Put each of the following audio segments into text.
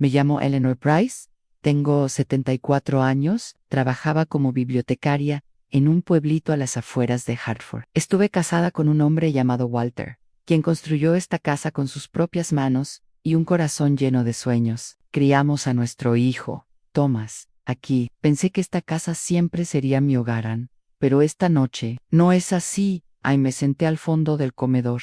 Me llamo Eleanor Price, tengo 74 años, trabajaba como bibliotecaria en un pueblito a las afueras de Hartford. Estuve casada con un hombre llamado Walter, quien construyó esta casa con sus propias manos y un corazón lleno de sueños. Criamos a nuestro hijo, Thomas, aquí. Pensé que esta casa siempre sería mi hogar, Ann, pero esta noche no es así. Ahí me senté al fondo del comedor,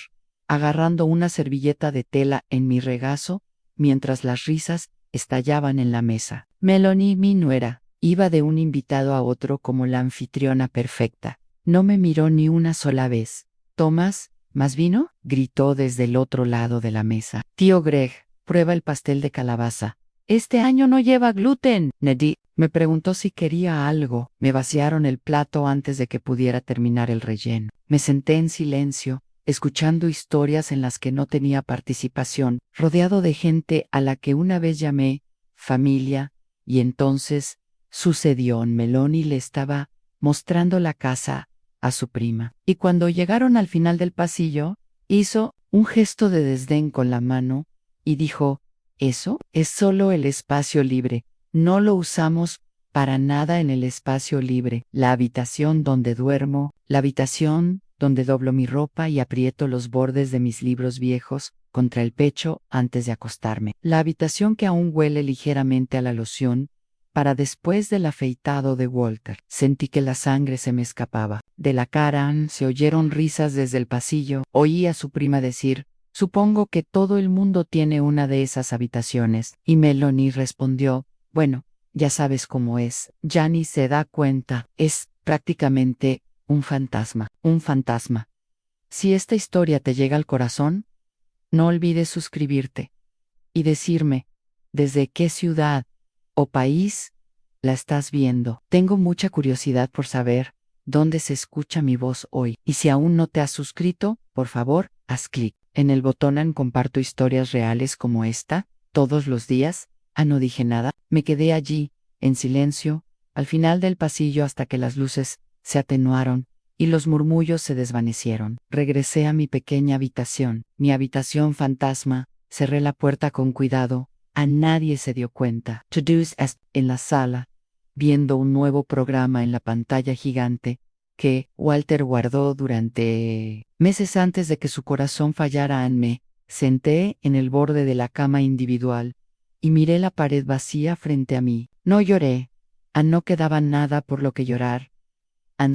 agarrando una servilleta de tela en mi regazo, mientras las risas estallaban en la mesa. Melanie, mi nuera, iba de un invitado a otro como la anfitriona perfecta. No me miró ni una sola vez. «Thomas, ¿más vino?», gritó desde el otro lado de la mesa. «Tío Greg, prueba el pastel de calabaza. Este año no lleva gluten». Neddy me preguntó si quería algo. Me vaciaron el plato antes de que pudiera terminar el relleno. Me senté en silencio, escuchando historias en las que no tenía participación, rodeado de gente a la que una vez llamé familia, y entonces sucedió. Melanie le estaba mostrando la casa a su prima, y cuando llegaron al final del pasillo, hizo un gesto de desdén con la mano y dijo: «Eso es solo el espacio libre, no lo usamos para nada en el espacio libre. La habitación donde duermo, la habitación donde doblo mi ropa y aprieto los bordes de mis libros viejos contra el pecho antes de acostarme. La habitación que aún huele ligeramente a la loción para después del afeitado de Walter». Sentí que la sangre se me escapaba de la cara. Se oyeron risas desde el pasillo. Oí a su prima decir: «Supongo que todo el mundo tiene una de esas habitaciones». Y Melanie respondió: «Bueno, ya sabes cómo es. Ya ni se da cuenta. Es prácticamente un fantasma». Un fantasma. Si esta historia te llega al corazón, no olvides suscribirte y decirme desde qué ciudad o país la estás viendo. Tengo mucha curiosidad por saber dónde se escucha mi voz hoy. Y si aún no te has suscrito, por favor, haz clic en el botón en comparto historias reales como esta, todos los días. No dije nada. Me quedé allí, en silencio, al final del pasillo hasta que las luces se atenuaron y los murmullos se desvanecieron. Regresé a mi pequeña habitación, mi habitación fantasma, cerré la puerta con cuidado. A nadie se dio cuenta. To-dos en la sala, viendo un nuevo programa en la pantalla gigante que Walter guardó durante meses antes de que su corazón fallara. Me senté en el borde de la cama individual y miré la pared vacía frente a mí. No lloré. No quedaba nada por lo que llorar.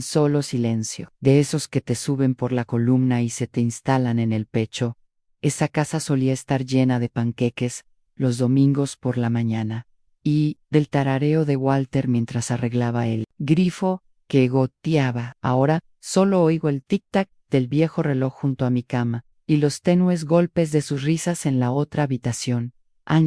Solo silencio, de esos que te suben por la columna y se te instalan en el pecho. Esa casa solía estar llena de panqueques los domingos por la mañana, y del tarareo de Walter mientras arreglaba el grifo que goteaba. Ahora solo oigo el tic-tac del viejo reloj junto a mi cama, y los tenues golpes de sus risas en la otra habitación.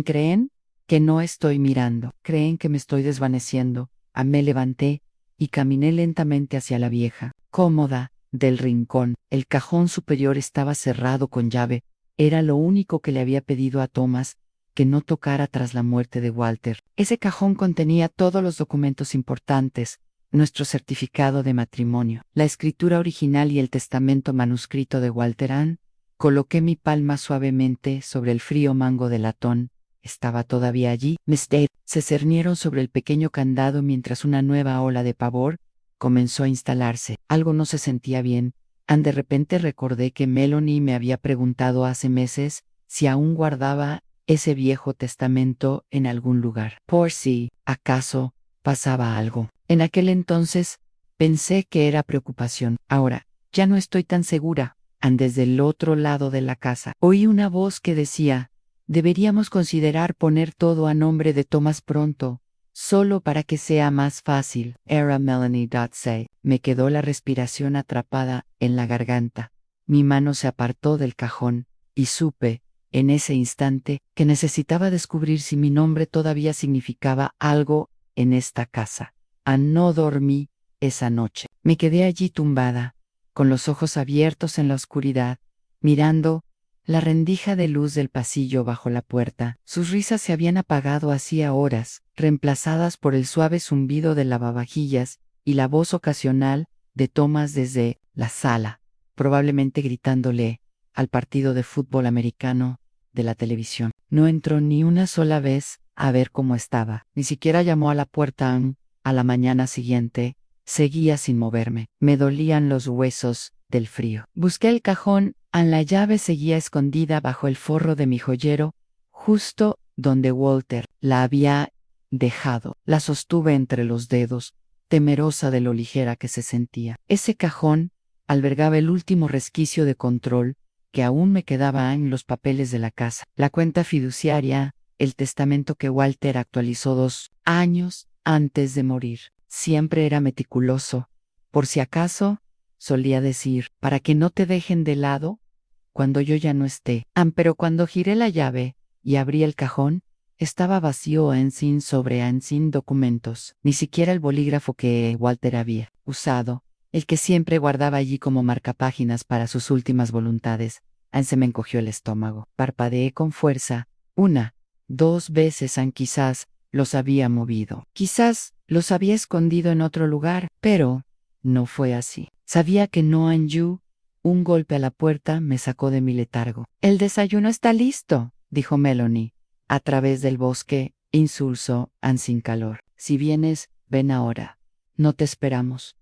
¿Creen que no estoy mirando? ¿Creen que me estoy desvaneciendo? Me levanté y caminé lentamente hacia la vieja cómoda del rincón. El cajón superior estaba cerrado con llave. Era lo único que le había pedido a Thomas que no tocara tras la muerte de Walter. Ese cajón contenía todos los documentos importantes, nuestro certificado de matrimonio, la escritura original y el testamento manuscrito de Walter. Coloqué mi palma suavemente sobre el frío mango de latón. Estaba todavía allí. Miss Dale se cernieron sobre el pequeño candado mientras una nueva ola de pavor comenzó a instalarse. Algo no se sentía bien. De repente recordé que Melanie me había preguntado hace meses si aún guardaba ese viejo testamento en algún lugar, por si acaso pasaba algo. En aquel entonces pensé que era preocupación. Ahora ya no estoy tan segura. Desde el otro lado de la casa oí una voz que decía: «Deberíamos considerar poner todo a nombre de Thomas pronto, solo para que sea más fácil». Era Melanie Dotsey. Me quedó la respiración atrapada en la garganta. Mi mano se apartó del cajón, y supe, en ese instante, que necesitaba descubrir si mi nombre todavía significaba algo en esta casa. No dormí esa noche. Me quedé allí tumbada, con los ojos abiertos en la oscuridad, mirando la rendija de luz del pasillo bajo la puerta. Sus risas se habían apagado hacía horas, reemplazadas por el suave zumbido del lavavajillas y la voz ocasional de Thomas desde la sala, probablemente gritándole al partido de fútbol americano de la televisión. No entró ni una sola vez a ver cómo estaba. Ni siquiera llamó a la puerta. A la mañana siguiente, seguía sin moverme. Me dolían los huesos del frío. Busqué el cajón. La llave seguía escondida bajo el forro de mi joyero, justo donde Walter la había dejado. La sostuve entre los dedos, temerosa de lo ligera que se sentía. Ese cajón albergaba el último resquicio de control que aún me quedaba en los papeles de la casa. La cuenta fiduciaria, el testamento que Walter actualizó 2 años antes de morir. Siempre era meticuloso. Por si acaso, solía decir, para que no te dejen de lado cuando yo ya no esté. Pero cuando giré la llave y abrí el cajón, estaba vacío sin documentos, ni siquiera el bolígrafo que Walter había usado, el que siempre guardaba allí como marcapáginas para sus últimas voluntades. Se me encogió el estómago. Parpadeé con fuerza. 1, 2 veces. Quizás los había movido. Quizás los había escondido en otro lugar, pero no fue así. Sabía que no. Anju. Un golpe a la puerta me sacó de mi letargo. El desayuno está listo, dijo Melanie, a través del bosque insulso, sin calor. Si vienes, ven ahora. No te esperamos.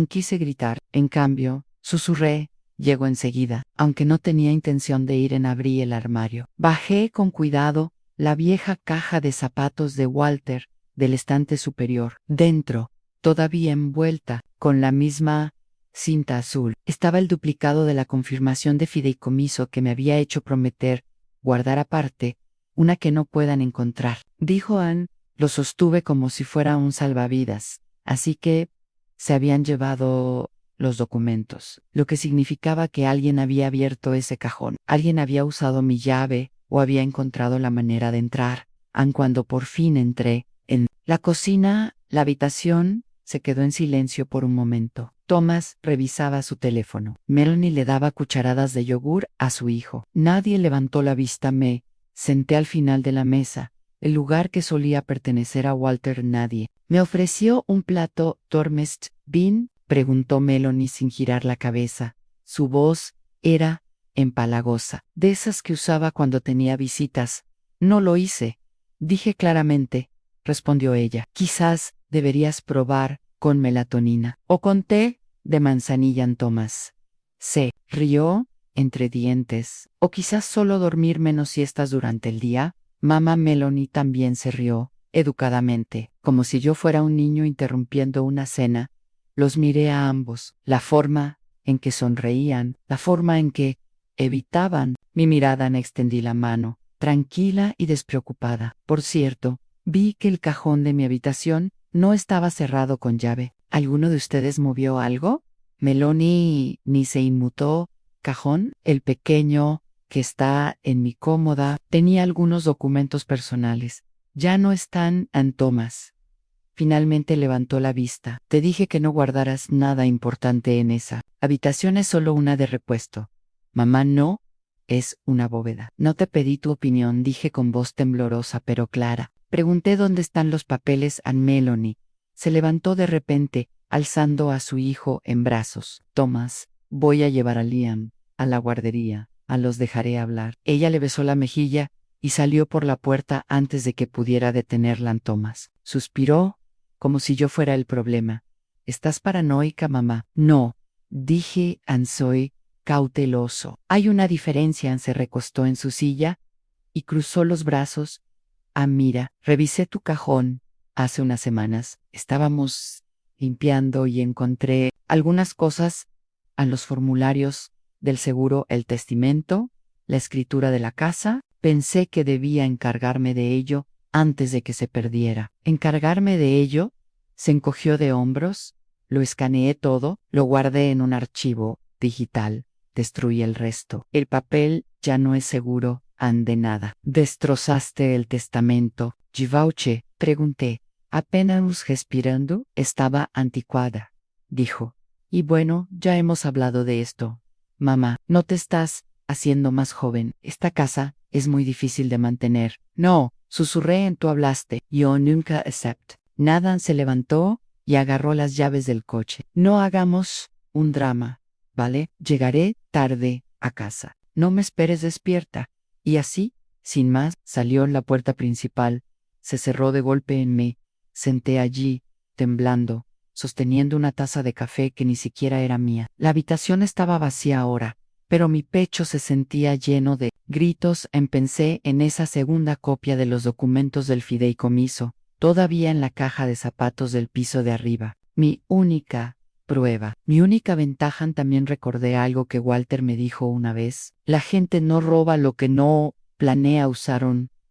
Quise gritar. En cambio, susurré. Llegó enseguida, aunque no tenía intención de ir. Abrí el armario. Bajé con cuidado la vieja caja de zapatos de Walter del estante superior. Dentro, todavía envuelta, con la misma cinta azul, estaba el duplicado de la confirmación de fideicomiso que me había hecho prometer guardar aparte, una que no puedan encontrar. Dijo Anne, lo sostuve como si fuera un salvavidas. Así que se habían llevado los documentos, lo que significaba que alguien había abierto ese cajón. Alguien había usado mi llave o había encontrado la manera de entrar. Cuando por fin entré en la cocina, la habitación se quedó en silencio por un momento. Thomas revisaba su teléfono. Melanie le daba cucharadas de yogur a su hijo. Nadie levantó la vista. Me senté al final de la mesa, el lugar que solía pertenecer a Walter. Nadie me ofreció un plato. ¿Dormest bien?, preguntó Melanie sin girar la cabeza. Su voz era empalagosa, de esas que usaba cuando tenía visitas. No lo hice, dije claramente, respondió ella. Quizás deberías probar con melatonina o con té de manzanilla. Thomas se rió entre dientes. O quizás solo dormir menos siestas durante el día. Mamá Melanie también se rió, educadamente, como si yo fuera un niño interrumpiendo una cena. Los miré a ambos. La forma en que sonreían, la forma en que evitaban mi mirada. Extendí la mano, tranquila y despreocupada. Por cierto, vi que el cajón de mi habitación no estaba cerrado con llave. ¿Alguno de ustedes movió algo? Melanie ni se inmutó. Cajón, el pequeño, que está en mi cómoda, tenía algunos documentos personales. Ya no están. Thomas finalmente levantó la vista. Te dije que no guardaras nada importante en esa habitación. Es solo una de repuesto. Mamá, no. Es una bóveda. No te pedí tu opinión, dije con voz temblorosa pero clara. Pregunté dónde están los papeles. Melanie se levantó de repente, alzando a su hijo en brazos. Thomas, voy a llevar a Liam a la guardería. Los dejaré hablar. Ella le besó la mejilla y salió por la puerta antes de que pudiera detenerla. Thomas suspiró, como si yo fuera el problema. ¿Estás paranoica, mamá? No, dije. Soy cauteloso. Hay una diferencia. Se recostó en su silla y cruzó los brazos. Mira, revisé tu cajón. Hace unas semanas estábamos limpiando y encontré algunas cosas. Los formularios del seguro, el testamento, la escritura de la casa. Pensé que debía encargarme de ello antes de que se perdiera. ¿Encargarme de ello? Se encogió de hombros. Lo escaneé todo, lo guardé en un archivo digital. Destruí el resto. El papel ya no es seguro, de nada. ¿Destrozaste el testamento, Givauche? Pregunté. Apenas respirando. Estaba anticuada, dijo. Y bueno, ya hemos hablado de esto. Mamá, no te estás haciendo más joven. Esta casa es muy difícil de mantener. No, susurré. Tú hablaste. Yo nunca acepto. Nathan se levantó y agarró las llaves del coche. No hagamos un drama, ¿vale? Llegaré tarde a casa. No me esperes despierta. Y así, sin más, salió en la puerta principal, se cerró de golpe en mí. Senté allí, temblando, sosteniendo una taza de café que ni siquiera era mía. La habitación estaba vacía ahora, pero mi pecho se sentía lleno de gritos. Pensé en esa segunda copia de los documentos del fideicomiso, todavía en la caja de zapatos del piso de arriba. Mi única prueba. Mi única ventaja. También recordé algo que Walter me dijo una vez. La gente no roba lo que no planea.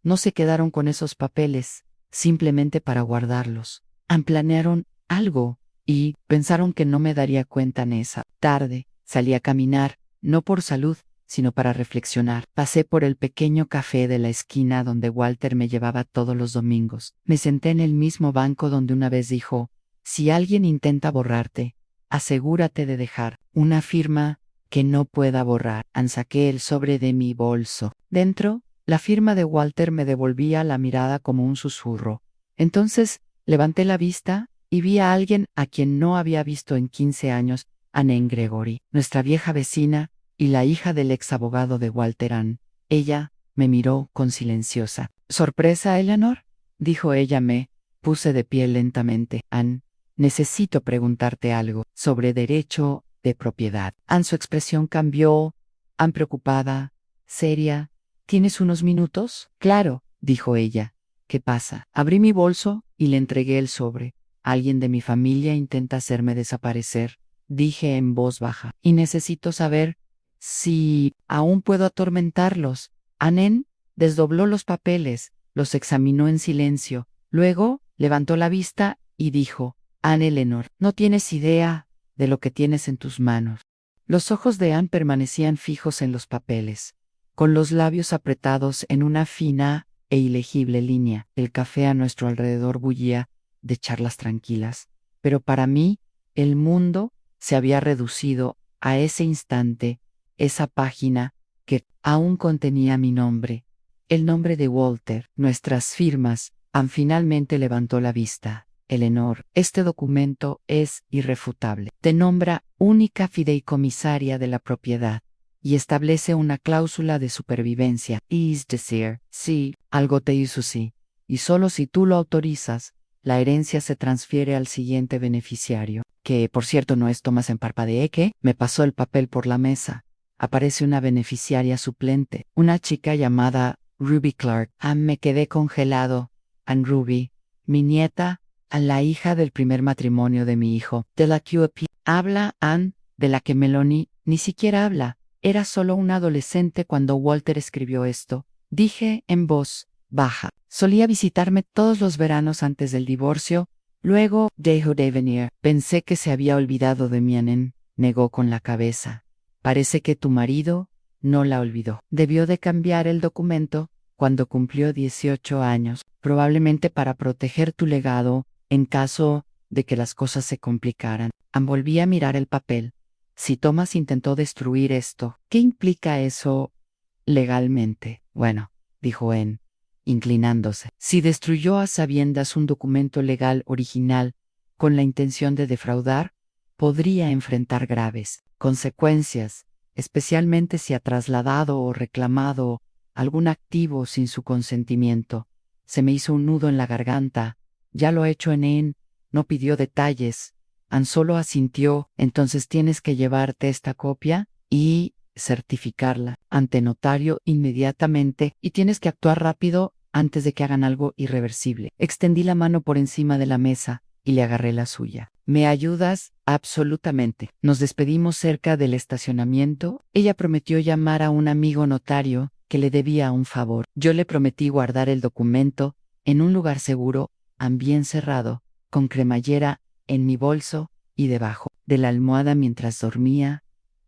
No se quedaron con esos papeles, simplemente para guardarlos. Planearon algo, y pensaron que no me daría cuenta en esa tarde. Salí a caminar, no por salud, sino para reflexionar. Pasé por el pequeño café de la esquina donde Walter me llevaba todos los domingos. Me senté en el mismo banco donde una vez dijo: si alguien intenta borrarte, asegúrate de dejar una firma que no pueda borrar. Saqué el sobre de mi bolso. Dentro, la firma de Walter me devolvía la mirada como un susurro. Entonces, levanté la vista y vi a alguien a quien no había visto en 15 años, Anne Gregory, nuestra vieja vecina y la hija del ex abogado de Walter. Ella me miró con silenciosa sorpresa. Eleanor, dijo ella. Me puse de pie lentamente. Anne, necesito preguntarte algo sobre derecho de propiedad. Su expresión cambió. Preocupada, seria. ¿Tienes unos minutos? Claro, dijo ella. ¿Qué pasa? Abrí mi bolso y le entregué el sobre. Alguien de mi familia intenta hacerme desaparecer, dije en voz baja, y necesito saber si aún puedo atormentarlos. Anne desdobló los papeles, los examinó en silencio, luego levantó la vista y dijo: Anne Eleanor, no tienes idea de lo que tienes en tus manos. Los ojos de Anne permanecían fijos en los papeles, con los labios apretados en una fina e ilegible línea. El café a nuestro alrededor bullía de charlas tranquilas, pero para mí el mundo se había reducido a ese instante. Esa página que aún contenía mi nombre, el nombre de Walter, nuestras firmas. Finalmente levantó la vista. Eleanor, este documento es irrefutable. Te nombra única fideicomisaria de la propiedad y establece una cláusula de supervivencia. Es decir, si algo te hizo sí, y solo si tú lo autorizas, la herencia se transfiere al siguiente beneficiario, que por cierto no es Thomas. Parpadeé. Que me pasó el papel por la mesa. Aparece una beneficiaria suplente, una chica llamada Ruby Clark. Me quedé congelado. Ruby, mi nieta, la hija del primer matrimonio de mi hijo, de la QAP. Habla Anne, de la que Melanie ni siquiera habla. Era solo una adolescente cuando Walter escribió esto, dije en voz baja. Solía visitarme todos los veranos antes del divorcio, luego dejó de venir. Pensé que se había olvidado de mí. Anne negó con la cabeza. Parece que tu marido no la olvidó. Debió de cambiar el documento cuando cumplió 18 años, probablemente para proteger tu legado en caso de que las cosas se complicaran. Volví a mirar el papel. Si Thomas intentó destruir esto, ¿qué implica eso legalmente? Bueno, dijo Anne, inclinándose. Si destruyó a sabiendas un documento legal original con la intención de defraudar, podría enfrentar graves consecuencias, especialmente si ha trasladado o reclamado algún activo sin su consentimiento. Se me hizo un nudo en la garganta. Ya lo ha hecho Anne. No pidió detalles. Anne solo asintió. Entonces tienes que llevarte esta copia y certificarla ante notario inmediatamente, y tienes que actuar rápido antes de que hagan algo irreversible. Extendí la mano por encima de la mesa y le agarré la suya. ¿Me ayudas? Absolutamente. Nos despedimos cerca del estacionamiento. Ella prometió llamar a un amigo notario que le debía un favor. Yo le prometí guardar el documento en un lugar seguro, bien cerrado, con cremallera en mi bolso y debajo de la almohada mientras dormía.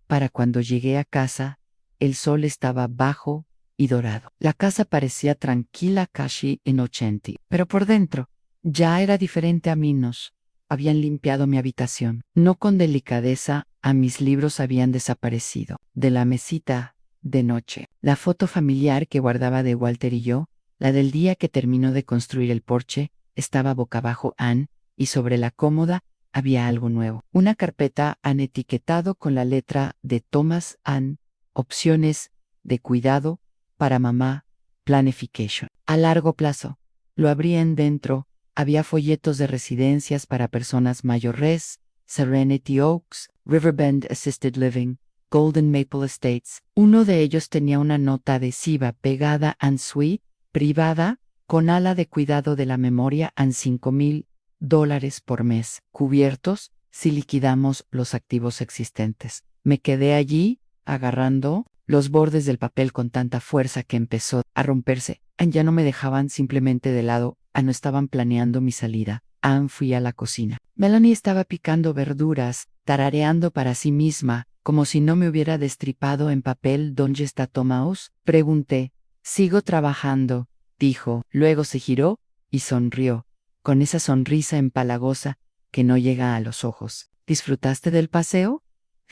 Para cuando llegué a casa, el sol estaba bajo y dorado. La casa parecía tranquila casi inocente, pero por dentro ya era diferente. A menos habían limpiado mi habitación. No con delicadeza. Mis libros habían desaparecido de la mesita de noche. La foto familiar que guardaba de Walter y yo, la del día que terminó de construir el porche, estaba boca abajo. Anne, y sobre la cómoda había algo nuevo. Una carpeta etiquetado con la letra de Thomas. Anne, opciones de cuidado para mamá, planification. A largo plazo. Lo abrí en dentro. Había folletos de residencias para personas mayores, Serenity Oaks, Riverbend Assisted Living, Golden Maple Estates. Uno de ellos tenía una nota adhesiva pegada en suite, privada, con ala de cuidado de la memoria en $5,000 por mes, cubiertos si liquidamos los activos existentes. Me quedé allí, agarrando los bordes del papel con tanta fuerza que empezó a romperse. Ya no me dejaban simplemente de lado, no estaban planeando mi salida. Fui a la cocina. Melanie estaba picando verduras, tarareando para sí misma, como si no me hubiera destripado en papel. ¿Dónde está Thomas? Pregunté. Sigo trabajando, dijo. Luego se giró y sonrió, con esa sonrisa empalagosa que no llega a los ojos. ¿Disfrutaste del paseo?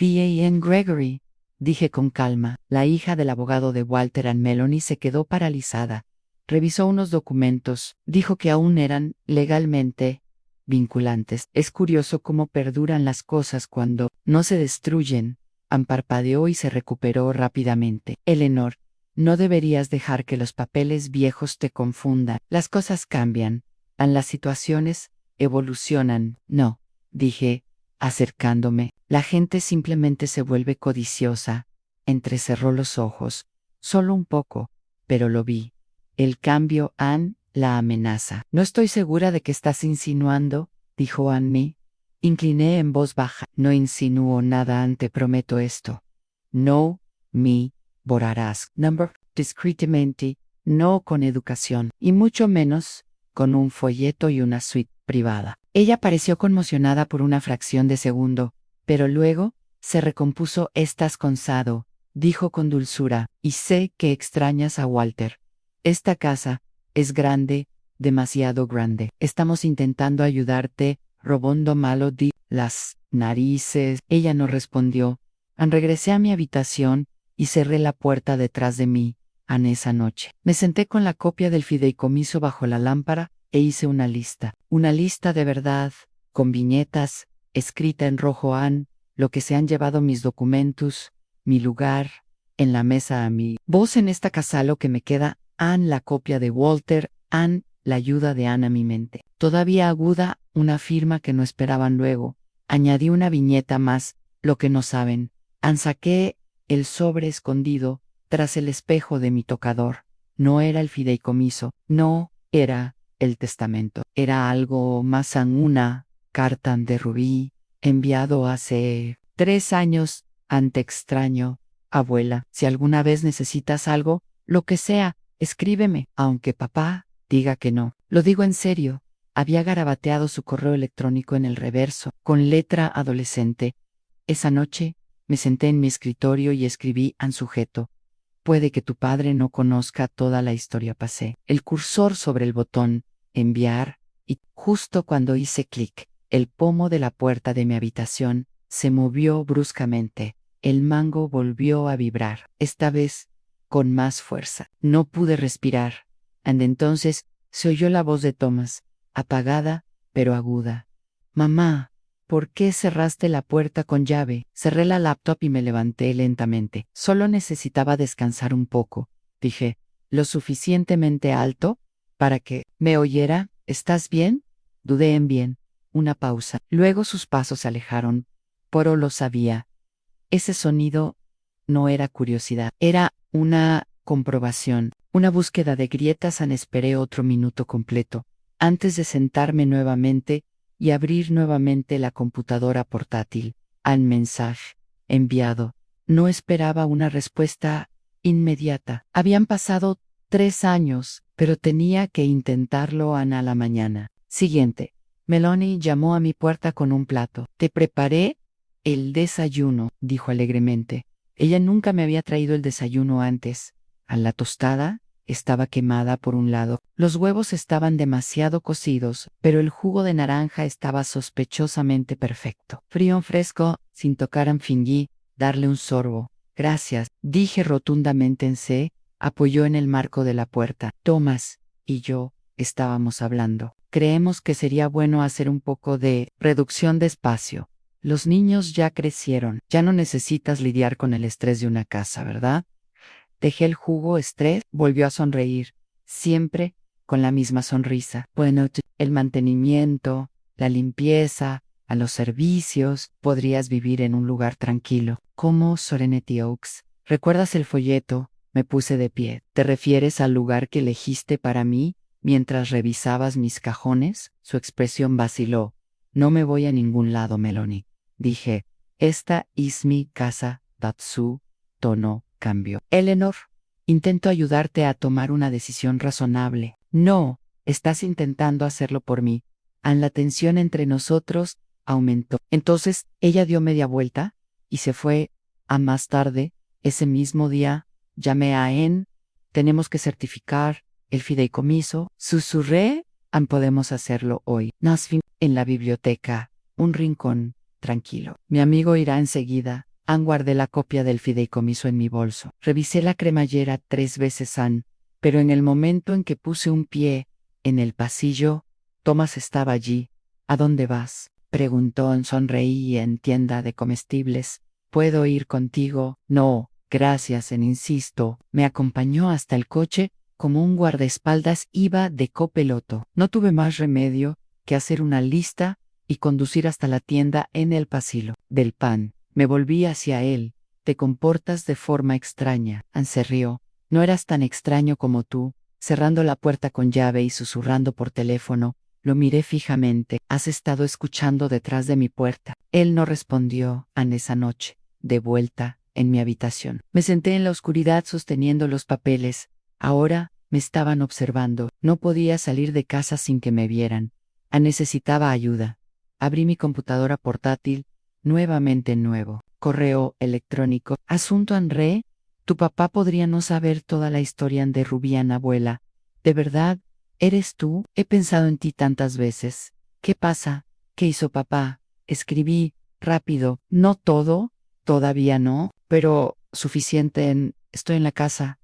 V.A.N. Gregory, dije con calma. La hija del abogado de Walter and Melanie se quedó paralizada. Revisó unos documentos, dijo que aún eran legalmente vinculantes. Es curioso cómo perduran las cosas cuando no se destruyen. Parpadeó y se recuperó rápidamente. Eleanor, no deberías dejar que los papeles viejos te confundan. Las cosas cambian. Las situaciones evolucionan. No, dije, acercándome. La gente simplemente se vuelve codiciosa. Entrecerró los ojos. Solo un poco, pero lo vi. El cambio, Anne, la amenaza. No estoy segura de que estás insinuando, dijo Anne. Incliné en voz baja. No insinúo nada, Anne, te prometo esto. No me borrarás. Number, discretamente, no con educación, y mucho menos con un folleto y una suite privada. Ella pareció conmocionada por una fracción de segundo, pero luego se recompuso. Estás cansado, dijo con dulzura, y sé que extrañas a Walter. Esta casa es grande, demasiado grande. Estamos intentando ayudarte, robondo malo di las narices. Ella no respondió. Regresé a mi habitación y cerré la puerta detrás de mí. Esa noche me senté con la copia del fideicomiso bajo la lámpara e hice una lista. Una lista de verdad, con viñetas, escrita en rojo. Lo que se han llevado mis documentos, mi lugar en la mesa a mi voz en esta casa, lo que me queda, la copia de Walter, la ayuda de Anne a mi mente. Todavía aguda, una firma que no esperaban. Luego, añadí una viñeta más, lo que no saben. Saqué el sobre escondido tras el espejo de mi tocador. No era el fideicomiso, no era el testamento. Era algo más, una carta de Rubí, enviado hace 3 años. Te extraño, abuela. Si alguna vez necesitas algo, lo que sea, escríbeme, aunque papá diga que no. Lo digo en serio. Había garabateado su correo electrónico en el reverso, con letra adolescente. Esa noche, me senté en mi escritorio y escribí en sujeto. Puede que tu padre no conozca toda la historia. Pasé el cursor sobre el botón, enviar, y justo cuando hice clic, el pomo de la puerta de mi habitación se movió bruscamente. El mango volvió a vibrar, esta vez con más fuerza. No pude respirar. Entonces se oyó la voz de Thomas, apagada, pero aguda. Mamá, ¿por qué cerraste la puerta con llave? Cerré la laptop y me levanté lentamente. Solo necesitaba descansar un poco, dije, lo suficientemente alto para que me oyera. ¿Estás bien? Dudé en bien. Una pausa. Luego sus pasos se alejaron. Pero lo sabía. Ese sonido no era curiosidad, era una comprobación, una búsqueda de grietas. Esperé otro minuto completo, antes de sentarme nuevamente y abrir nuevamente la computadora portátil. Mensaje enviado. No esperaba una respuesta inmediata. Habían pasado 3 años, pero tenía que intentarlo. A la mañana siguiente, Melanie llamó a mi puerta con un plato. Te preparé el desayuno, dijo alegremente. Ella nunca me había traído el desayuno antes. La tostada estaba quemada por un lado, los huevos estaban demasiado cocidos, pero el jugo de naranja estaba sospechosamente perfecto. Frío fresco, sin tocar. Fingí darle un sorbo. Gracias, dije rotundamente. Se apoyó en el marco de la puerta. Thomas y yo estábamos hablando. Creemos que sería bueno hacer un poco de reducción de espacio. Los niños ya crecieron, ya no necesitas lidiar con el estrés de una casa, ¿verdad? Dejé el jugo. Estrés, volvió a sonreír, siempre con la misma sonrisa. Bueno, el mantenimiento, la limpieza, a los servicios, podrías vivir en un lugar tranquilo, como Serenity Oaks. ¿Recuerdas el folleto? Me puse de pie. ¿Te refieres al lugar que elegiste para mí mientras revisabas mis cajones? Su expresión vaciló. No me voy a ningún lado, Melanie. Dije, esta es mi casa. Su tono cambió. Eleanor, intento ayudarte a tomar una decisión razonable. No, estás intentando hacerlo por mí. La tensión entre nosotros aumentó. Entonces ella dio media vuelta y se fue. A más tarde, ese mismo día, llamé a Ann. Tenemos que certificar el fideicomiso. Susurré. Podemos hacerlo hoy. Nasvin, en la biblioteca, un rincón tranquilo. Mi amigo irá enseguida. Guardé la copia del fideicomiso en mi bolso. Revisé la cremallera 3 veces, pero en el momento en que puse un pie en el pasillo, Thomas estaba allí. ¿A dónde vas?, preguntó. Sonreí. En tienda de comestibles. ¿Puedo ir contigo? No, gracias. Insisto. Me acompañó hasta el coche, como un guardaespaldas iba de copiloto. No tuve más remedio que hacer una lista y conducir hasta la tienda en el pasillo del pan. Me volví hacia él. Te comportas de forma extraña. Se rió. No eras tan extraño como tú. Cerrando la puerta con llave y susurrando por teléfono, lo miré fijamente. ¿Has estado escuchando detrás de mi puerta? Él no respondió. Esa noche, de vuelta en mi habitación, me senté en la oscuridad sosteniendo los papeles. Ahora me estaban observando. No podía salir de casa sin que me vieran. Necesitaba ayuda. Abrí mi computadora portátil. Nuevamente nuevo. Correo electrónico. Asunto André. Tu papá podría no saber toda la historia de Rubián, abuela. ¿De verdad? ¿Eres tú? He pensado en ti tantas veces. ¿Qué pasa? ¿Qué hizo papá? Escribí, rápido. No todo, todavía no, pero suficiente. Estoy en la casa.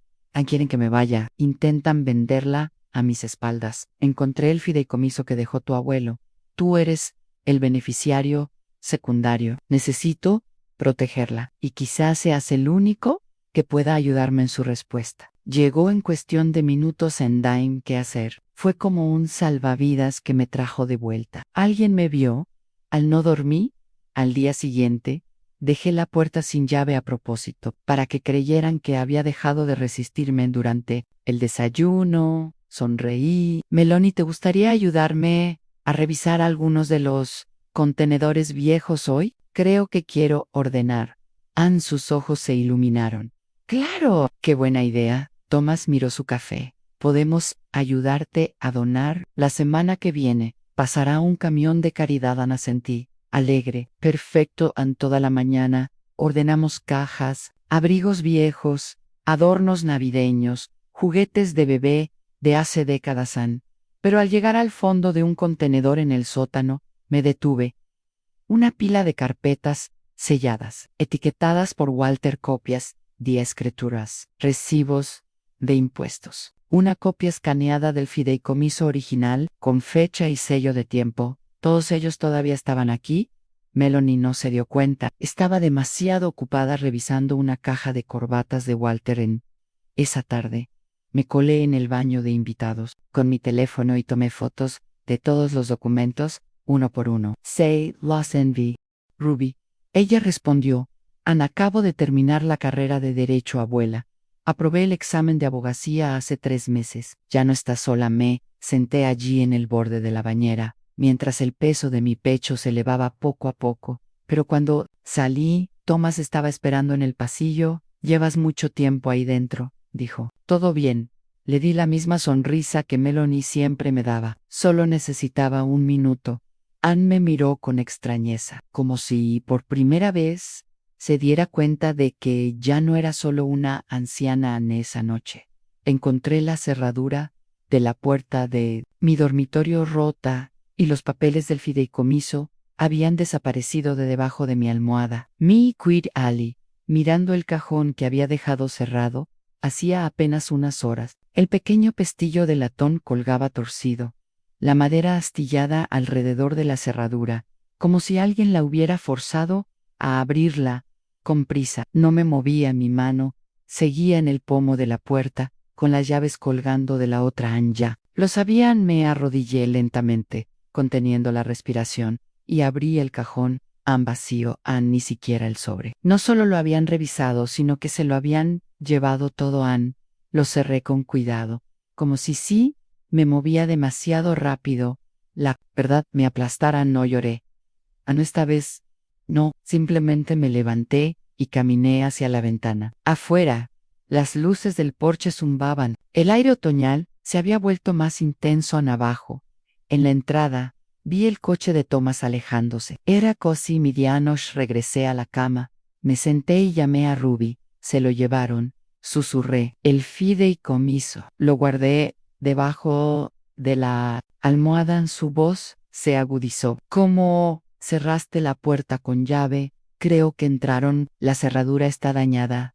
Quieren que me vaya. Intentan venderla a mis espaldas. Encontré el fideicomiso que dejó tu abuelo. Tú eres el beneficiario secundario. Necesito protegerla, y quizás seas el único que pueda ayudarme en su respuesta. Llegó en cuestión de minutos. Dime qué hacer. Fue como un salvavidas que me trajo de vuelta. ¿Alguien me vio? No dormí. Al día siguiente, dejé la puerta sin llave a propósito, para que creyeran que había dejado de resistirme durante el desayuno. Sonreí. Melanie, ¿te gustaría ayudarme a revisar algunos de los contenedores viejos hoy? Creo que quiero ordenar. Sus ojos se iluminaron. ¡Claro! ¡Qué buena idea! Thomas miró su café. Podemos ayudarte a donar. La semana que viene pasará un camión de caridad. Asentí, alegre. Perfecto. Toda la mañana ordenamos cajas, abrigos viejos, adornos navideños, juguetes de bebé de hace décadas. Pero al llegar al fondo de un contenedor en el sótano, me detuve. Una pila de carpetas selladas, etiquetadas por Walter, copias de escrituras, recibos de impuestos. Una copia escaneada del fideicomiso original, con fecha y sello de tiempo. Todos ellos todavía estaban aquí. Melanie no se dio cuenta. Estaba demasiado ocupada revisando una caja de corbatas de Walter. Esa tarde, me colé en el baño de invitados, con mi teléfono, y tomé fotos de todos los documentos, uno por uno. Say, Los Envy. Ruby. Ella respondió. Acabo de terminar la carrera de Derecho, abuela. Aprobé el examen de abogacía hace 3 meses. Ya no estás sola. Me senté allí en el borde de la bañera, mientras el peso de mi pecho se elevaba poco a poco. Pero cuando salí, Thomas estaba esperando en el pasillo. Llevas mucho tiempo ahí dentro, dijo. Todo bien. Le di la misma sonrisa que Melanie siempre me daba. Solo necesitaba un minuto. Ann me miró con extrañeza, como si por primera vez se diera cuenta de que ya no era solo una anciana esa noche. Encontré la cerradura de la puerta de mi dormitorio rota, y los papeles del fideicomiso habían desaparecido de debajo de mi almohada. Mi Queer Ali, mirando el cajón que había dejado cerrado, hacía apenas unas horas. El pequeño pestillo de latón colgaba torcido, la madera astillada alrededor de la cerradura, como si alguien la hubiera forzado a abrirla con prisa. No me movía. Mi mano seguía en el pomo de la puerta, con las llaves colgando de la otra anja. Lo sabían, me arrodillé lentamente, conteniendo la respiración, y abrí el cajón. Han vacío, han ni siquiera el sobre. No solo lo habían revisado, sino que se lo habían llevado todo. Lo cerré con cuidado, como si sí me movía demasiado rápido. La verdad me aplastara. No lloré. Esta vez no, simplemente me levanté y caminé hacia la ventana. Afuera, las luces del porche zumbaban. El aire otoñal se había vuelto más intenso abajo. En la entrada, vi el coche de Thomas alejándose. Era casi medianoche. Regresé a la cama, me senté y llamé a Ruby. Se lo llevaron, susurré. El fideicomiso. Lo guardé debajo de la almohada. Su voz se agudizó. ¿Cómo cerraste la puerta con llave? Creo que entraron. La cerradura está dañada.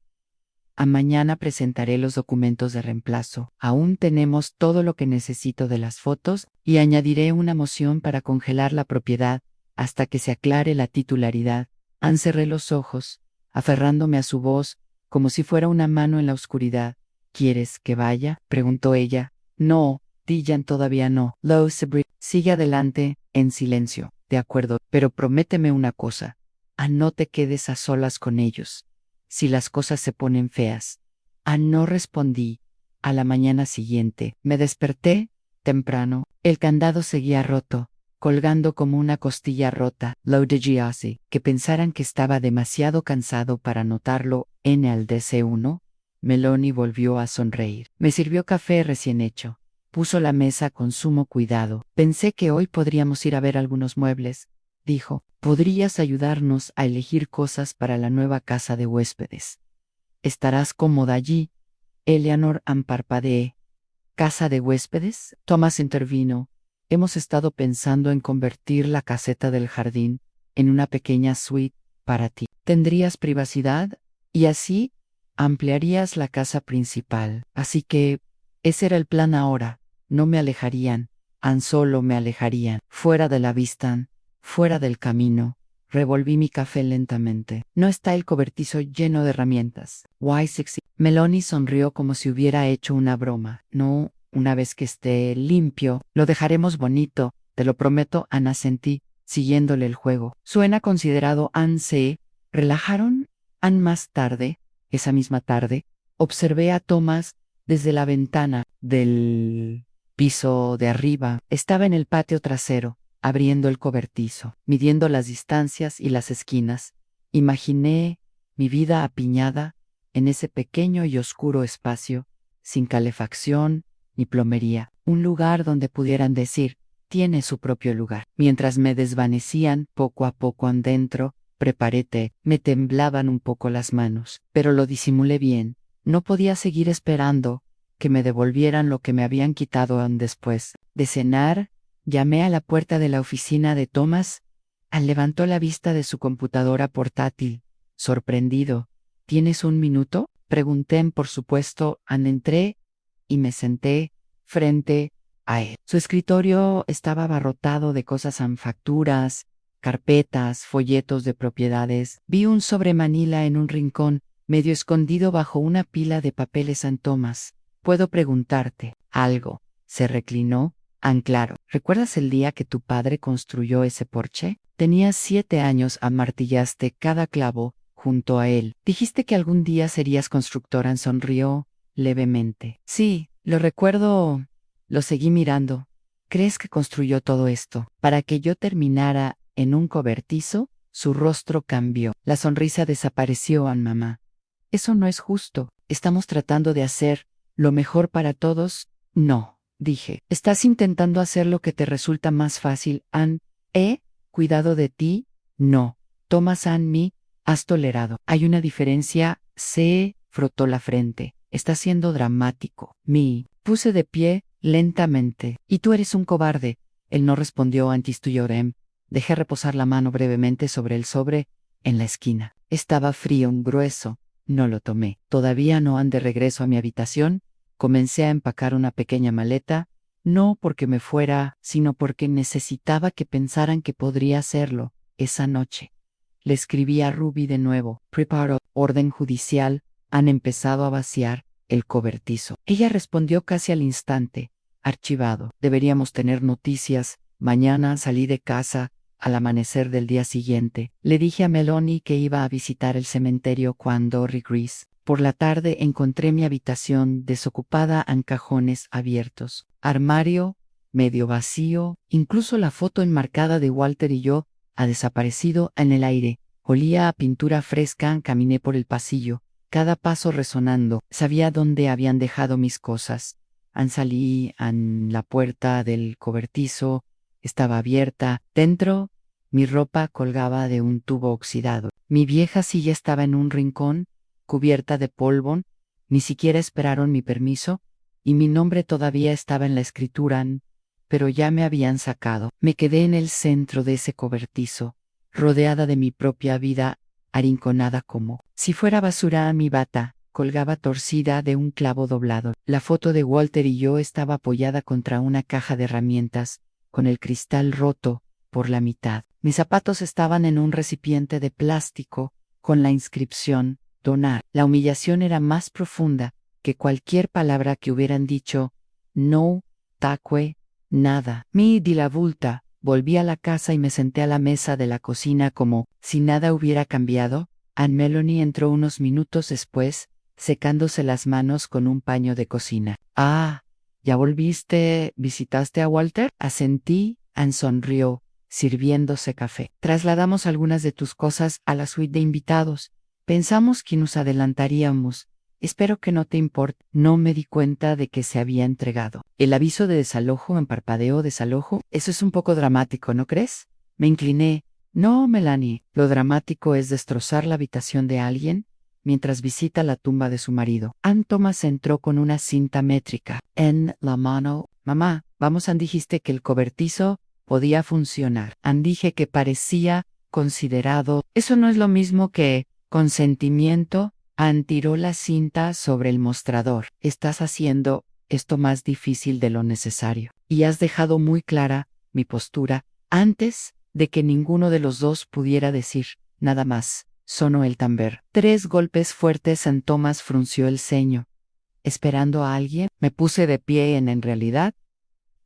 Mañana presentaré los documentos de reemplazo. Aún tenemos todo lo que necesito de las fotos y añadiré una moción para congelar la propiedad hasta que se aclare la titularidad. Cerré los ojos, aferrándome a su voz, como si fuera una mano en la oscuridad. ¿Quieres que vaya?, preguntó ella. No, Dillan, todavía no. Sigue adelante, en silencio. De acuerdo, pero prométeme una cosa. No te quedes a solas con ellos si las cosas se ponen feas. No respondí. A la mañana siguiente, me desperté temprano. El candado seguía roto, colgando como una costilla rota. Que pensaran que estaba demasiado cansado para notarlo. Al DC1, Meloni volvió a sonreír. Me sirvió café recién hecho. Puso la mesa con sumo cuidado. Pensé que hoy podríamos ir a ver algunos muebles, dijo. Podrías ayudarnos a elegir cosas para la nueva casa de huéspedes. ¿Estarás cómoda allí? Eleanor parpadeé. ¿Casa de huéspedes? Thomas intervino. Hemos estado pensando en convertir la caseta del jardín en una pequeña suite para ti. Tendrías privacidad y así ampliarías la casa principal. Así que ese era el plan ahora. No me alejarían, solo me alejarían, fuera de la vista, fuera del camino. Revolví mi café lentamente. No está el cobertizo lleno de herramientas. Meloni sonrió como si hubiera hecho una broma. No, una vez que esté limpio, lo dejaremos bonito, te lo prometo. Asentí, siguiéndole el juego. Suena considerado. Se relajaron. Más tarde, esa misma tarde, observé a Thomas desde la ventana del piso de arriba. Estaba en el patio trasero, abriendo el cobertizo, midiendo las distancias y las esquinas. Imaginé mi vida apiñada en ese pequeño y oscuro espacio, sin calefacción ni plomería, un lugar donde pudieran decir, tiene su propio lugar. Mientras me desvanecían poco a poco adentro, preparé té. Me temblaban un poco las manos, pero lo disimulé bien. No podía seguir esperando que me devolvieran lo que me habían quitado. Después de cenar, llamé a la puerta de la oficina de Thomas. Levantó la vista de su computadora portátil, sorprendido. ¿Tienes un minuto?, pregunté. Por supuesto. Entré y me senté frente a él. Su escritorio estaba abarrotado de cosas: facturas, carpetas, folletos de propiedades. Vi un sobre manila en un rincón, medio escondido bajo una pila de papeles. Thomas, ¿puedo preguntarte algo? Se reclinó. Claro. ¿Recuerdas el día que tu padre construyó ese porche? Tenías 7 años. Martillaste cada clavo junto a él. Dijiste que algún día serías constructora. Sonrió levemente. Sí, lo recuerdo. Lo seguí mirando. ¿Crees que construyó todo esto para que yo terminara en un cobertizo? Su rostro cambió. La sonrisa desapareció. Mamá, eso no es justo. Estamos tratando de hacer lo mejor para todos. No, dije. Estás intentando hacer lo que te resulta más fácil. ¿He cuidado de ti? No. Thomas. Me has tolerado. Hay una diferencia. Se frotó la frente. Está siendo dramático. Puse de pie lentamente. Y tú eres un cobarde. Él no respondió. Lloré. Dejé reposar la mano brevemente sobre el sobre en la esquina. Estaba frío, grueso. No lo tomé. Todavía no. De regreso a mi habitación, comencé a empacar una pequeña maleta, no porque me fuera, sino porque necesitaba que pensaran que podría hacerlo esa noche. Le escribí a Ruby de nuevo. Preparo, orden judicial, han empezado a vaciar el cobertizo. Ella respondió casi al instante. Archivado. Deberíamos tener noticias. Mañana salí de casa al amanecer del día siguiente. Le dije a Melanie que iba a visitar el cementerio cuando regresé. Por la tarde encontré mi habitación desocupada en cajones abiertos. Armario medio vacío, incluso la foto enmarcada de Walter y yo ha desaparecido en el aire. Olía a pintura fresca, caminé por el pasillo, cada paso resonando. Sabía dónde habían dejado mis cosas. Salí en la puerta del cobertizo, estaba abierta. Dentro, mi ropa colgaba de un tubo oxidado. Mi vieja silla estaba en un rincón, cubierta de polvo. Ni siquiera esperaron mi permiso, y mi nombre todavía estaba en la escritura, pero ya me habían sacado. Me quedé en el centro de ese cobertizo, rodeada de mi propia vida, arrinconada como si fuera basura. Mi bata colgaba torcida de un clavo doblado. La foto de Walter y yo estaba apoyada contra una caja de herramientas, con el cristal roto por la mitad. Mis zapatos estaban en un recipiente de plástico, con la inscripción, donar. La humillación era más profunda que cualquier palabra que hubieran dicho. No, taque, nada. Mi di la vuelta, volví a la casa y me senté a la mesa de la cocina como si nada hubiera cambiado. Melanie entró unos minutos después, secándose las manos con un paño de cocina. Ah, ¿ya volviste? ¿Visitaste a Walter? Asentí. Anne sonrió, sirviéndose café. Trasladamos algunas de tus cosas a la suite de invitados. Pensamos que nos adelantaríamos. Espero que no te importe. No me di cuenta de que se había entregado. El aviso de desalojo en parpadeo desalojo. Eso es un poco dramático, ¿no crees? Me incliné. No, Melanie. Lo dramático es destrozar la habitación de alguien mientras visita la tumba de su marido. Ann Thomas entró con una cinta métrica en la mano. Mamá, Ann, dijiste que el cobertizo podía funcionar. Ann, dije que parecía considerado. Eso no es lo mismo que consentimiento. Ann tiró la cinta sobre el mostrador. Estás haciendo esto más difícil de lo necesario. Y has dejado muy clara mi postura antes de que ninguno de los dos pudiera decir nada más. Sonó el tambor. 3 golpes fuertes. Ann Thomas frunció el ceño. ¿Esperando a alguien? Me puse de pie. ¿En realidad?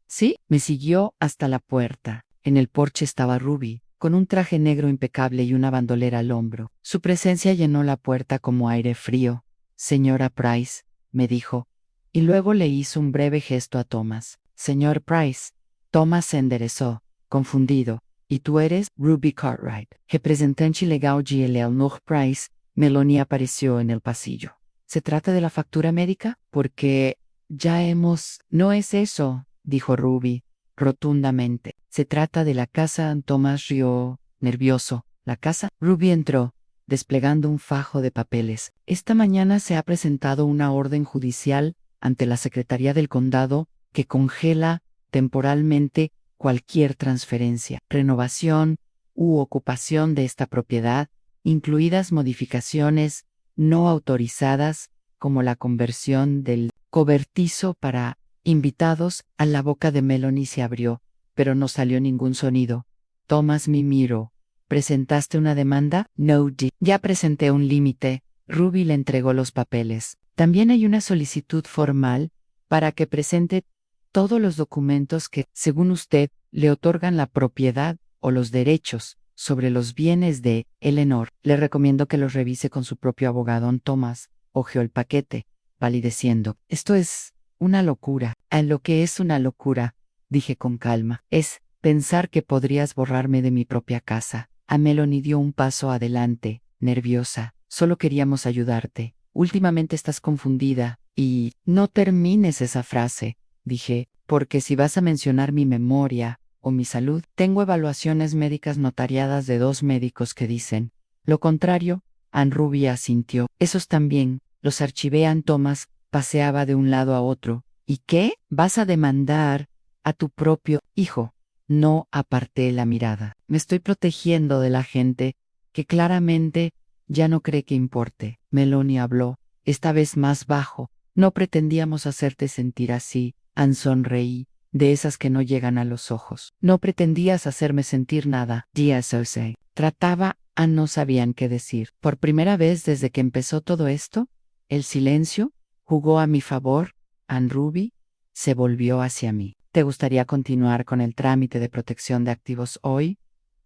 Sí, me siguió hasta la puerta. En el porche estaba Ruby, con un traje negro impecable y una bandolera al hombro. Su presencia llenó la puerta como aire frío. Señora Price, me dijo, y luego le hizo un breve gesto a Thomas. Señor Price. Thomas se enderezó, confundido. ¿Y tú eres? Ruby Cartwright. Representante legal de Eleanor Price. Melanie apareció en el pasillo. ¿Se trata de la factura médica? Porque ya hemos... No es eso, dijo Ruby, rotundamente. Se trata de la casa. Thomas rió, nervioso. ¿La casa? Ruby entró, desplegando un fajo de papeles. Esta mañana se ha presentado una orden judicial ante la Secretaría del Condado que congela temporalmente cualquier transferencia, renovación u ocupación de esta propiedad, incluidas modificaciones no autorizadas, como la conversión del cobertizo para invitados. A la boca de Melanie se abrió, pero no salió ningún sonido. Thomas me miró. ¿Presentaste una demanda? No, ya presenté un límite. Ruby le entregó los papeles. También hay una solicitud formal para que presente todos los documentos que, según usted, le otorgan la propiedad o los derechos sobre los bienes de Eleanor. Le recomiendo que los revise con su propio abogado. Thomas hojeó el paquete, palideciendo. Esto es una locura. Lo que es una locura, dije con calma, es pensar que podrías borrarme de mi propia casa. Melanie dio un paso adelante, nerviosa. Solo queríamos ayudarte. Últimamente estás confundida. Y no termines esa frase, dije, porque si vas a mencionar mi memoria o mi salud, tengo evaluaciones médicas notariadas de 2 médicos que dicen lo contrario. Ann Ruby asintió. Esos también, los archivé. Ann Thomas paseaba de un lado a otro. ¿Y qué? ¿Vas a demandar a tu propio hijo? No aparté la mirada. Me estoy protegiendo de la gente que claramente ya no cree que importe. Melanie habló, esta vez más bajo. No pretendíamos hacerte sentir así. Ann sonreí, de esas que no llegan a los ojos. No pretendías hacerme sentir nada. DSOC. Trataba. Ann no sabían qué decir. Por primera vez desde que empezó todo esto, el silencio jugó a mi favor. Ann Ruby, se volvió hacia mí. ¿Te gustaría continuar con el trámite de protección de activos hoy?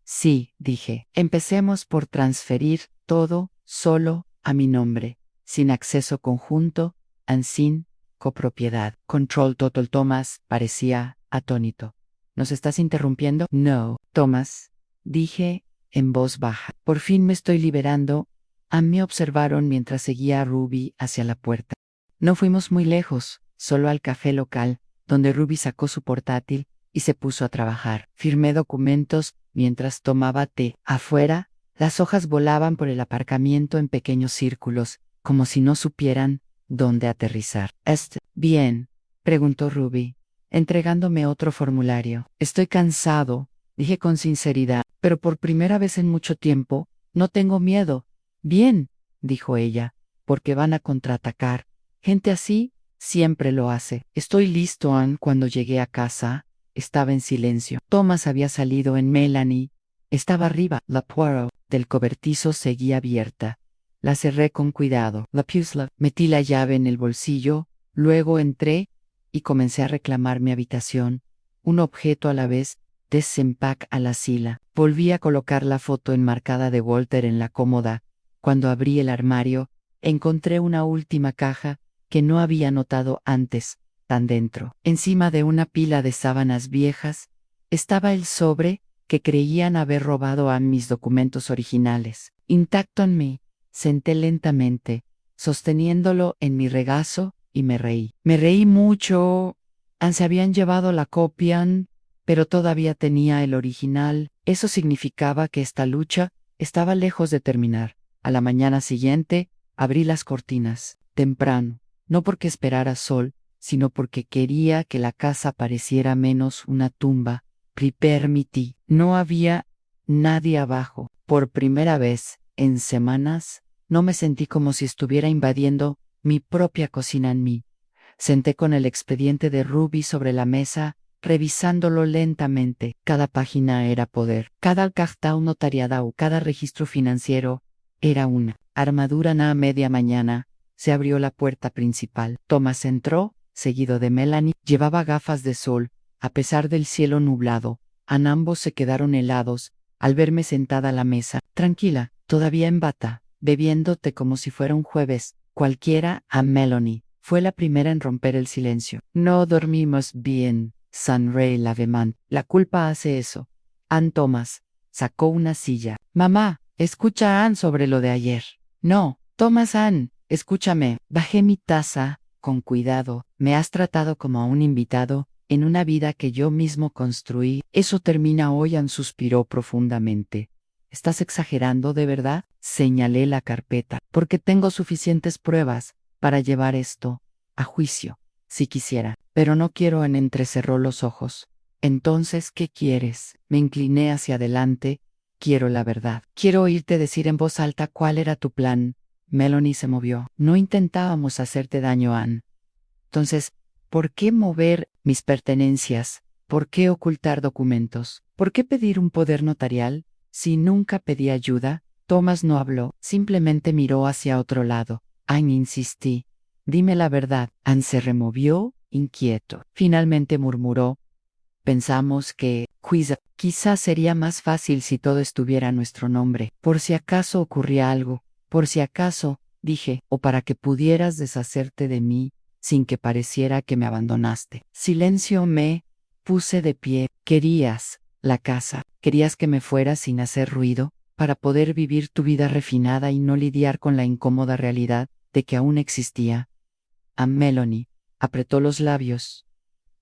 Sí, dije. Empecemos por transferir todo solo a mi nombre, sin acceso conjunto, and sin copropiedad. Control total. Thomas parecía atónito. ¿Nos estás interrumpiendo? No, Thomas, dije en voz baja. Por fin me estoy liberando. A mí observaron mientras seguía a Ruby hacia la puerta. No fuimos muy lejos, solo al café local, donde Ruby sacó su portátil y se puso a trabajar. Firmé documentos mientras tomaba té. Afuera, las hojas volaban por el aparcamiento en pequeños círculos, como si no supieran dónde aterrizar. Bien, preguntó Ruby, entregándome otro formulario. Estoy cansado, dije con sinceridad, pero por primera vez en mucho tiempo, no tengo miedo. Bien, dijo ella, porque van a contraatacar. Gente así siempre lo hace. Estoy listo, Ann. Cuando llegué a casa, estaba en silencio. Thomas había salido en Melanie. Estaba arriba. La puerta del cobertizo seguía abierta. La cerré con cuidado. La puzzle. Metí la llave en el bolsillo, luego entré y comencé a reclamar mi habitación. Un objeto a la vez, desempac a la sila. Volví a colocar la foto enmarcada de Walter en la cómoda. Cuando abrí el armario, encontré una última caja que no había notado antes. Tan dentro, encima de una pila de sábanas viejas, estaba el sobre que creían haber robado a mis documentos originales. Intacto en mí, senté lentamente, sosteniéndolo en mi regazo, y me reí. Me reí mucho. Se habían llevado la copia, pero todavía tenía el original. Eso significaba que esta lucha estaba lejos de terminar. A la mañana siguiente, abrí las cortinas, temprano, no porque esperara sol, sino porque quería que la casa pareciera menos una tumba. Permití. No había nadie abajo. Por primera vez, en semanas, no me sentí como si estuviera invadiendo mi propia cocina en mí. Senté con el expediente de Ruby sobre la mesa, revisándolo lentamente. Cada página era poder. Cada carta notariada o cada registro financiero era una armadura. A media mañana, se abrió la puerta principal. Thomas entró, seguido de Melanie. Llevaba gafas de sol, a pesar del cielo nublado. Ambos se quedaron helados al verme sentada a la mesa, tranquila, todavía en bata, bebiendo té como si fuera un jueves cualquiera. A Melanie fue la primera en romper el silencio. No dormimos bien, Sunray Lavement. La culpa hace eso. Ann. Thomas sacó una silla. Mamá, escucha a Ann sobre lo de ayer. No, Thomas. Ann, escúchame. Bajé mi taza, con cuidado. Me has tratado como a un invitado en una vida que yo mismo construí. Eso termina hoy. Ann suspiró profundamente. ¿Estás exagerando de verdad? Señalé la carpeta. Porque tengo suficientes pruebas para llevar esto a juicio, si quisiera. Pero no quiero. Ann entrecerró los ojos. Entonces, ¿qué quieres? Me incliné hacia adelante. Quiero la verdad. Quiero oírte decir en voz alta cuál era tu plan. Melanie se movió. No intentábamos hacerte daño, Ann. Entonces, ¿por qué mover mis pertenencias? ¿Por qué ocultar documentos? ¿Por qué pedir un poder notarial? Si nunca pedí ayuda. Thomas no habló, simplemente miró hacia otro lado. Ann, insistí. Dime la verdad. Ann se removió, inquieto. Finalmente murmuró. Pensamos que, quizás sería más fácil si todo estuviera a nuestro nombre, por si acaso ocurría algo, por si acaso, dije, o para que pudieras deshacerte de mí, sin que pareciera que me abandonaste. Silencio. Me puse de pie. Querías la casa, querías que me fuera sin hacer ruido, para poder vivir tu vida refinada y no lidiar con la incómoda realidad de que aún existía. A Melanie apretó los labios.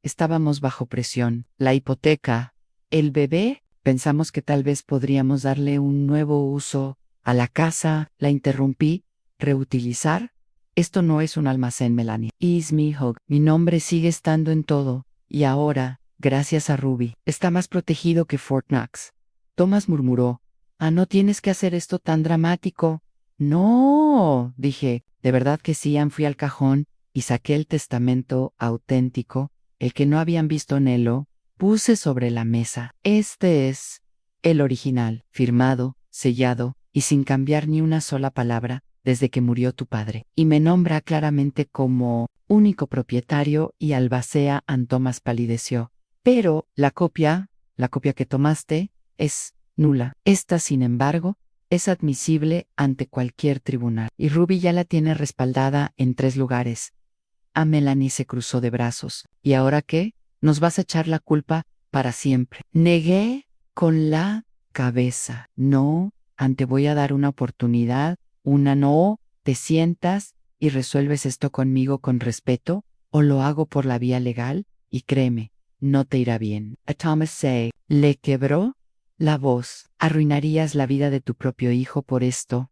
Estábamos bajo presión. La hipoteca, el bebé, pensamos que tal vez podríamos darle un nuevo uso a la casa. La interrumpí. ¿Reutilizar? Esto no es un almacén, Melanie. Is mi hog. Mi nombre sigue estando en todo, y ahora, gracias a Ruby, está más protegido que Fort Knox. Thomas murmuró. No tienes que hacer esto tan dramático. No, dije. De verdad que sí. Fui al cajón y saqué el testamento auténtico, el que no habían visto en Elo. Puse sobre la mesa. Este es el original, firmado, sellado, y sin cambiar ni una sola palabra, desde que murió tu padre. Y me nombra claramente como único propietario, y Albacea and Thomas palideció. Pero la copia que tomaste, es nula. Esta, sin embargo, es admisible ante cualquier tribunal. Y Ruby ya la tiene respaldada en 3 lugares. A Melanie se cruzó de brazos. ¿Y ahora qué? ¿Nos vas a echar la culpa para siempre? Negué con la cabeza. No, te voy a dar una oportunidad. Una no, te sientas y resuelves esto conmigo con respeto, o lo hago por la vía legal, y créeme, no te irá bien. A Thomas Say le quebró la voz. Arruinarías la vida de tu propio hijo por esto.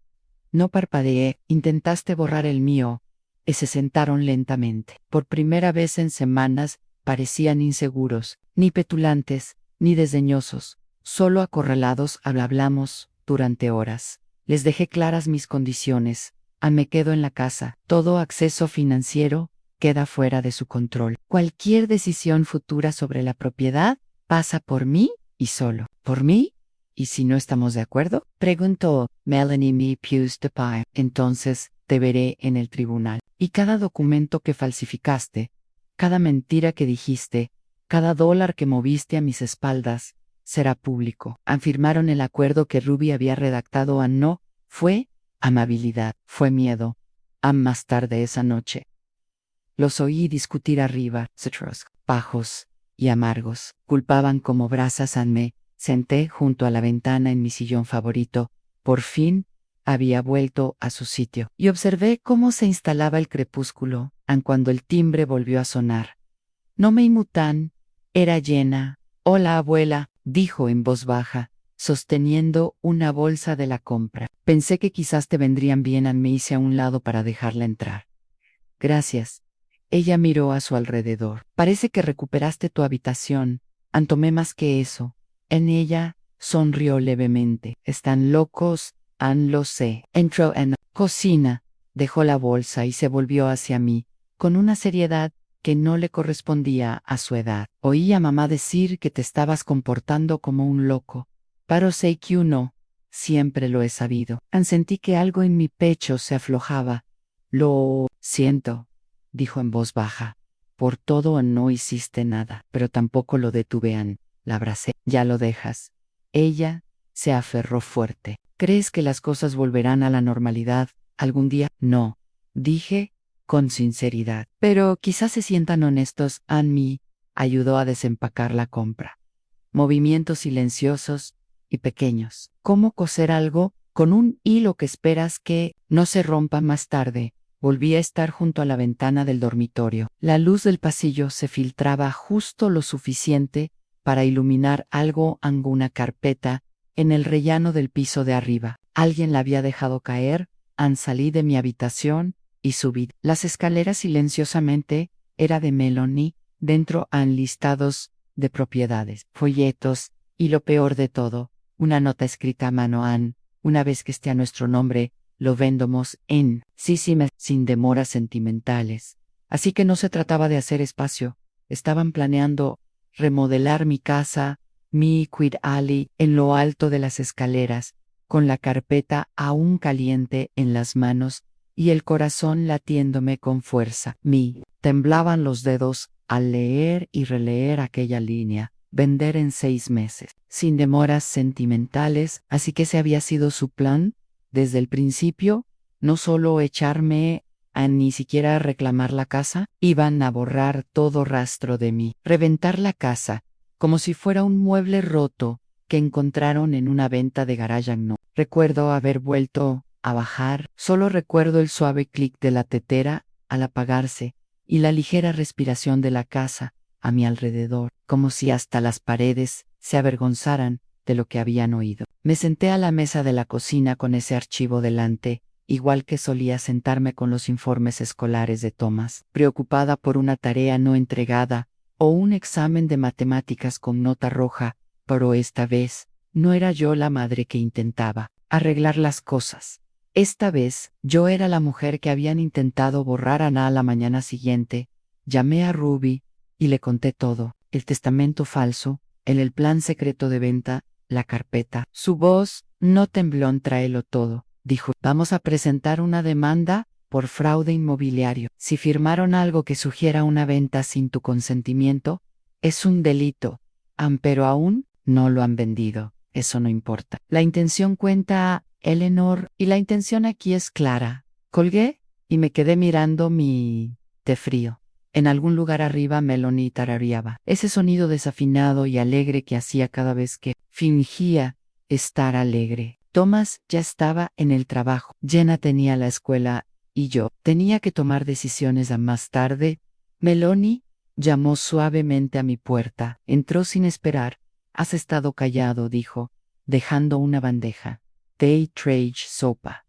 No parpadeé, intentaste borrar el mío. Y se sentaron lentamente. Por primera vez en semanas parecían inseguros, ni petulantes, ni desdeñosos, solo acorralados. Hablamos durante horas. Les dejé claras mis condiciones. Me quedo en la casa. Todo acceso financiero queda fuera de su control. Cualquier decisión futura sobre la propiedad pasa por mí y solo. ¿Por mí? ¿Y si no estamos de acuerdo? Preguntó Melanie Me Pius de Pie. Entonces te veré en el tribunal. Y cada documento que falsificaste, cada mentira que dijiste, cada dólar que moviste a mis espaldas, será público. Afirmaron el acuerdo que Ruby había redactado. No fue amabilidad, fue miedo. Más tarde esa noche los oí discutir arriba, citros, bajos y amargos. Culpaban como brasas. Me senté junto a la ventana en mi sillón favorito. Por fin había vuelto a su sitio. Y observé cómo se instalaba el crepúsculo, cuando el timbre volvió a sonar. No me inmutan, era llena. Hola, abuela, dijo en voz baja, sosteniendo una bolsa de la compra. Pensé que quizás te vendrían bien. Me hice a un lado para dejarla entrar. Gracias. Ella miró a su alrededor. Parece que recuperaste tu habitación. Tomé más que eso. En ella sonrió levemente. Están locos, lo sé. Entró en la cocina, dejó la bolsa y se volvió hacia mí, con una seriedad que no le correspondía a su edad. Oí a mamá decir que te estabas comportando como un loco. Pero sé que uno, siempre lo he sabido. Sentí que algo en mi pecho se aflojaba. Lo siento, dijo en voz baja. Por todo no hiciste nada, pero tampoco lo detuve. La abracé. Ya lo dejas. Ella se aferró fuerte. ¿Crees que las cosas volverán a la normalidad algún día? No, dije con sinceridad. Pero quizás se sientan honestos. Me ayudó a desempacar la compra. Movimientos silenciosos y pequeños. ¿Cómo coser algo con un hilo que esperas que no se rompa más tarde? Volví a estar junto a la ventana del dormitorio. La luz del pasillo se filtraba justo lo suficiente para iluminar algo. Una carpeta en el rellano del piso de arriba. Alguien la había dejado caer. Salí de mi habitación y subí las escaleras silenciosamente. Era de Melanie. Dentro listados de propiedades, folletos, y lo peor de todo, una nota escrita a mano. Una vez que esté a nuestro nombre, lo vendemos en sin demoras sentimentales. Así que no se trataba de hacer espacio. Estaban planeando remodelar mi casa, mi Quid Alley, en lo alto de las escaleras, con la carpeta aún caliente en las manos y el corazón latiéndome con fuerza. Temblaban los dedos al leer y releer aquella línea. Vender en 6 meses, sin demoras sentimentales. Así que ese había sido su plan desde el principio. No solo echarme ni siquiera reclamar la casa, iban a borrar todo rastro de mí, reventar la casa, como si fuera un mueble roto que encontraron en una venta de garage. No recuerdo haber vuelto a bajar, solo recuerdo el suave clic de la tetera al apagarse y la ligera respiración de la casa a mi alrededor, como si hasta las paredes se avergonzaran de lo que habían oído. Me senté a la mesa de la cocina con ese archivo delante, igual que solía sentarme con los informes escolares de Thomas, preocupada por una tarea no entregada o un examen de matemáticas con nota roja, pero esta vez no era yo la madre que intentaba arreglar las cosas. Esta vez yo era la mujer que habían intentado borrar a la mañana siguiente. Llamé a Ruby y le conté todo: el testamento falso, el plan secreto de venta, la carpeta. Su voz no tembló. Tráelo todo, dijo. Vamos a presentar una demanda por fraude inmobiliario. Si firmaron algo que sugiera una venta sin tu consentimiento, es un delito. Pero aún no lo han vendido. Eso no importa. La intención cuenta, Eleanor, y la intención aquí es clara. Colgué y me quedé mirando mi té frío. En algún lugar arriba Melanie tarareaba. Ese sonido desafinado y alegre que hacía cada vez que fingía estar alegre. Thomas ya estaba en el trabajo. Jenna tenía la escuela y yo tenía que tomar decisiones a más tarde. Melanie llamó suavemente a mi puerta. Entró sin esperar. Has estado callado, dijo, dejando una bandeja. Té y sopa.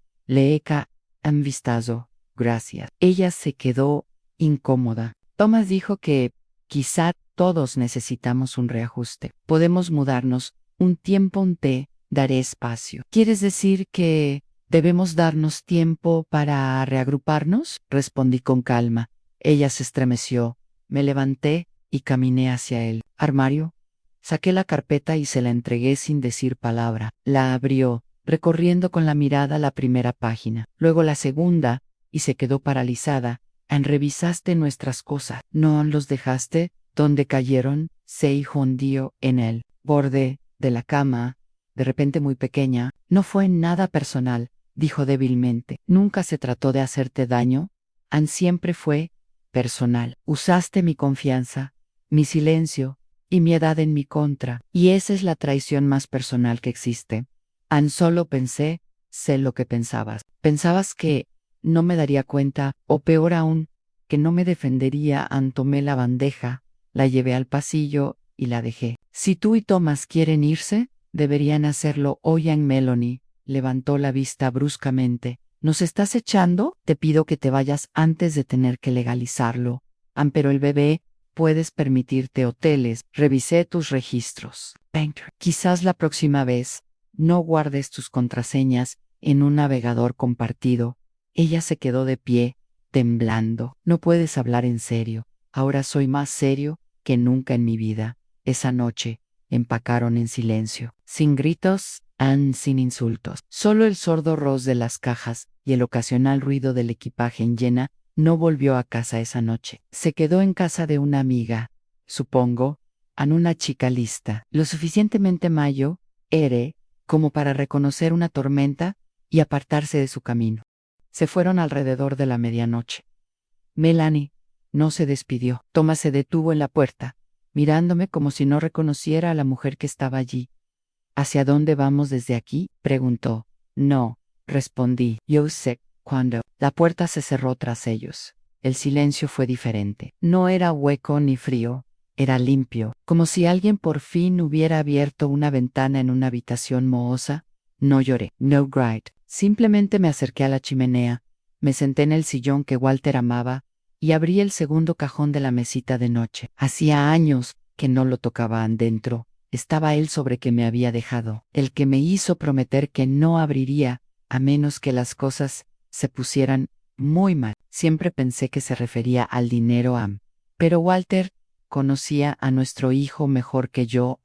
Han vistazo. Gracias. Ella se quedó incómoda. Thomas dijo que quizá todos necesitamos un reajuste. Podemos mudarnos un tiempo, un té, daré espacio. ¿Quieres decir que debemos darnos tiempo para reagruparnos? Respondí con calma. Ella se estremeció. Me levanté y caminé hacia el armario. Saqué la carpeta y se la entregué sin decir palabra. La abrió, recorriendo con la mirada la primera página, luego la segunda, y se quedó paralizada. Revisaste nuestras cosas. ¿No los dejaste? ¿Dónde cayeron? Se hundió en el borde de la cama, de repente muy pequeña. No fue nada personal, dijo débilmente. Nunca se trató de hacerte daño. Siempre fue personal. Usaste mi confianza, mi silencio y mi edad en mi contra. Y esa es la traición más personal que existe. Solo pensé, sé lo que pensabas. Pensabas que no me daría cuenta, o peor aún, que no me defendería. Tomé la bandeja, la llevé al pasillo y la dejé. Si tú y Thomas quieren irse, deberían hacerlo hoy. Melanie levantó la vista bruscamente. ¿Nos estás echando? Te pido que te vayas antes de tener que legalizarlo. Pero el bebé, puedes permitirte hoteles. Revisé tus registros. Quizás la próxima vez no guardes tus contraseñas en un navegador compartido. Ella se quedó de pie, temblando. No puedes hablar en serio. Ahora soy más serio que nunca en mi vida. Esa noche, empacaron en silencio, sin gritos, sin insultos. Solo el sordo ros de las cajas y el ocasional ruido del equipaje en Jenna. No volvió a casa esa noche. Se quedó en casa de una amiga, supongo, una chica lista, lo suficientemente mayor, como para reconocer una tormenta y apartarse de su camino. Se fueron alrededor de la medianoche. Melanie no se despidió. Thomas se detuvo en la puerta, mirándome como si no reconociera a la mujer que estaba allí. ¿Hacia dónde vamos desde aquí?, preguntó. No, respondí. Yo sé cuándo. La puerta se cerró tras ellos. El silencio fue diferente. No era hueco ni frío, era limpio, como si alguien por fin hubiera abierto una ventana en una habitación mohosa. No lloré, no cried. Simplemente me acerqué a la chimenea, me senté en el sillón que Walter amaba y abrí el segundo cajón de la mesita de noche. Hacía años que no lo tocaban dentro. Estaba él sobre que me había dejado, el que me hizo prometer que no abriría a menos que las cosas se pusieran muy mal. Siempre pensé que se refería al dinero, pero Walter conocía a nuestro hijo mejor que yo.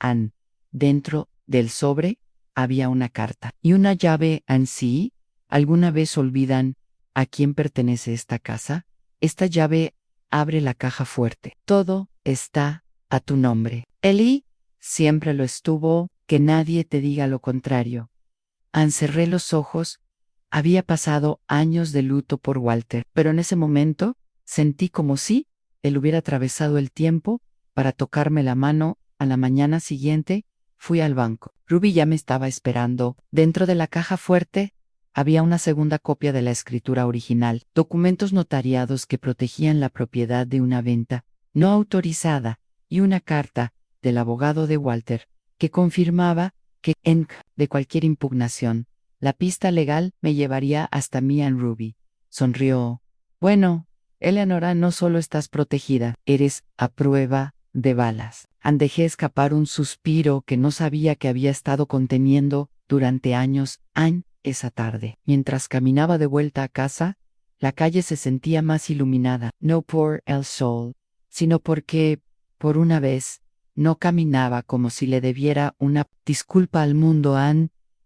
Dentro del sobre había una carta y una llave. Sí, ¿alguna vez olvidan a quién pertenece esta casa? Esta llave abre la caja fuerte. Todo está a tu nombre. Ellie siempre lo estuvo, que nadie te diga lo contrario. Cerré los ojos. Había pasado años de luto por Walter, pero en ese momento sentí como si él hubiera atravesado el tiempo para tocarme la mano. A la mañana siguiente fui al banco. Ruby ya me estaba esperando. Dentro de la caja fuerte había una segunda copia de la escritura original, documentos notariados que protegían la propiedad de una venta no autorizada y una carta del abogado de Walter que confirmaba que, de cualquier impugnación, la pista legal me llevaría hasta mí. Ruby sonrió. Bueno, Eleanora, no solo estás protegida, eres a prueba de balas. Dejé escapar un suspiro que no sabía que había estado conteniendo durante años. Esa tarde, mientras caminaba de vuelta a casa, la calle se sentía más iluminada, no por el sol, sino porque, por una vez, no caminaba como si le debiera una disculpa al mundo.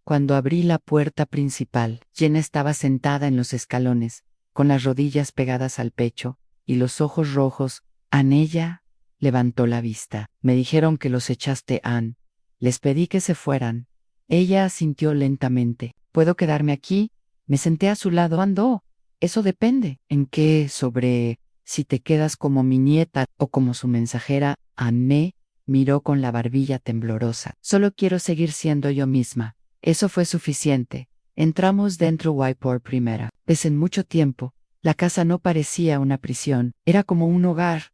Cuando abrí la puerta principal, Jenna estaba sentada en los escalones, con las rodillas pegadas al pecho y los ojos rojos. Ella levantó la vista. Me dijeron que los echaste, Anne. Les pedí que se fueran. Ella asintió lentamente. ¿Puedo quedarme aquí? Me senté a su lado. Andó. Eso depende. ¿En qué? Sobre si te quedas como mi nieta o como su mensajera. Anne miró con la barbilla temblorosa. Solo quiero seguir siendo yo misma. Eso fue suficiente. Entramos dentro por primera vez en mucho tiempo. La casa no parecía una prisión, era como un hogar.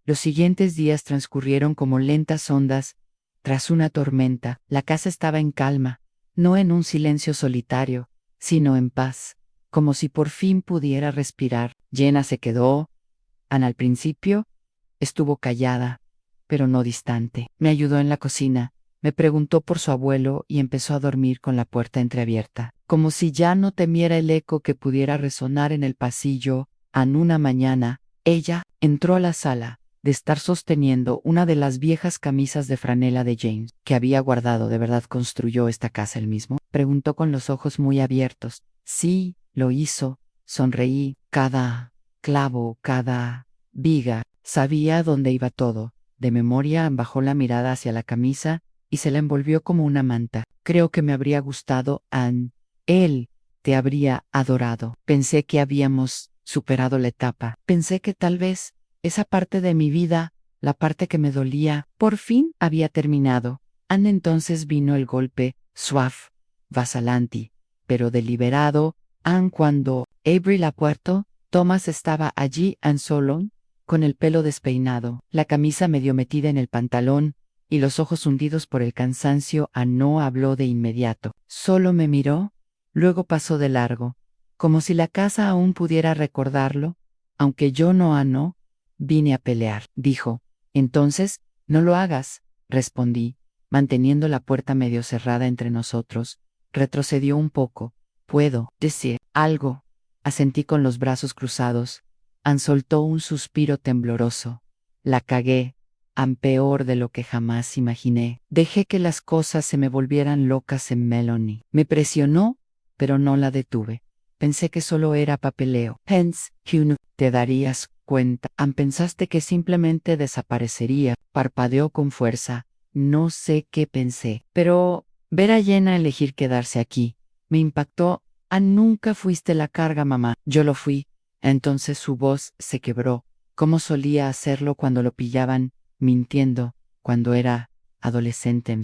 Los siguientes días transcurrieron como lentas ondas. Tras una tormenta, la casa estaba en calma, no en un silencio solitario, sino en paz, como si por fin pudiera respirar. Jenna se quedó. Anne al principio estuvo callada, pero no distante. Me ayudó en la cocina, me preguntó por su abuelo y empezó a dormir con la puerta entreabierta, como si ya no temiera el eco que pudiera resonar en el pasillo. En una mañana, ella entró a la sala, de estar sosteniendo una de las viejas camisas de franela de James, que había guardado. ¿De verdad construyó esta casa él mismo? Preguntó con los ojos muy abiertos. Sí, lo hizo. Sonreí. Cada clavo, cada viga, sabía dónde iba todo. De memoria bajó la mirada hacia la camisa y se la envolvió como una manta. Creo que me habría gustado, Anne. Él te habría adorado. Pensé que habíamos superado la etapa. Pensé que tal vez esa parte de mi vida, la parte que me dolía, por fin había terminado. Anne, entonces vino el golpe, suave, vacilante, pero deliberado. Anne, cuando abrí la puerta, Thomas estaba allí, Anne solo, con el pelo despeinado, la camisa medio metida en el pantalón y los ojos hundidos por el cansancio. Anne no habló de inmediato, solo me miró, luego pasó de largo, como si la casa aún pudiera recordarlo, aunque yo no vine a pelear, dijo. Entonces, no lo hagas, respondí, manteniendo la puerta medio cerrada entre nosotros. Retrocedió un poco. Puedo decir algo. Asentí con los brazos cruzados. Anne soltó un suspiro tembloroso. La cagué, Anne, peor de lo que jamás imaginé. Dejé que las cosas se me volvieran locas en Melanie. Me presionó, pero no la detuve. Pensé que solo era papeleo. Pence, que te darías cuenta. Anne, pensaste que simplemente desaparecería. Parpadeó con fuerza. No sé qué pensé, pero ver a Jenna elegir quedarse aquí me impactó. Anne, nunca fuiste la carga, mamá. Yo lo fui. Entonces su voz se quebró, como solía hacerlo cuando lo pillaban mintiendo, cuando era adolescente.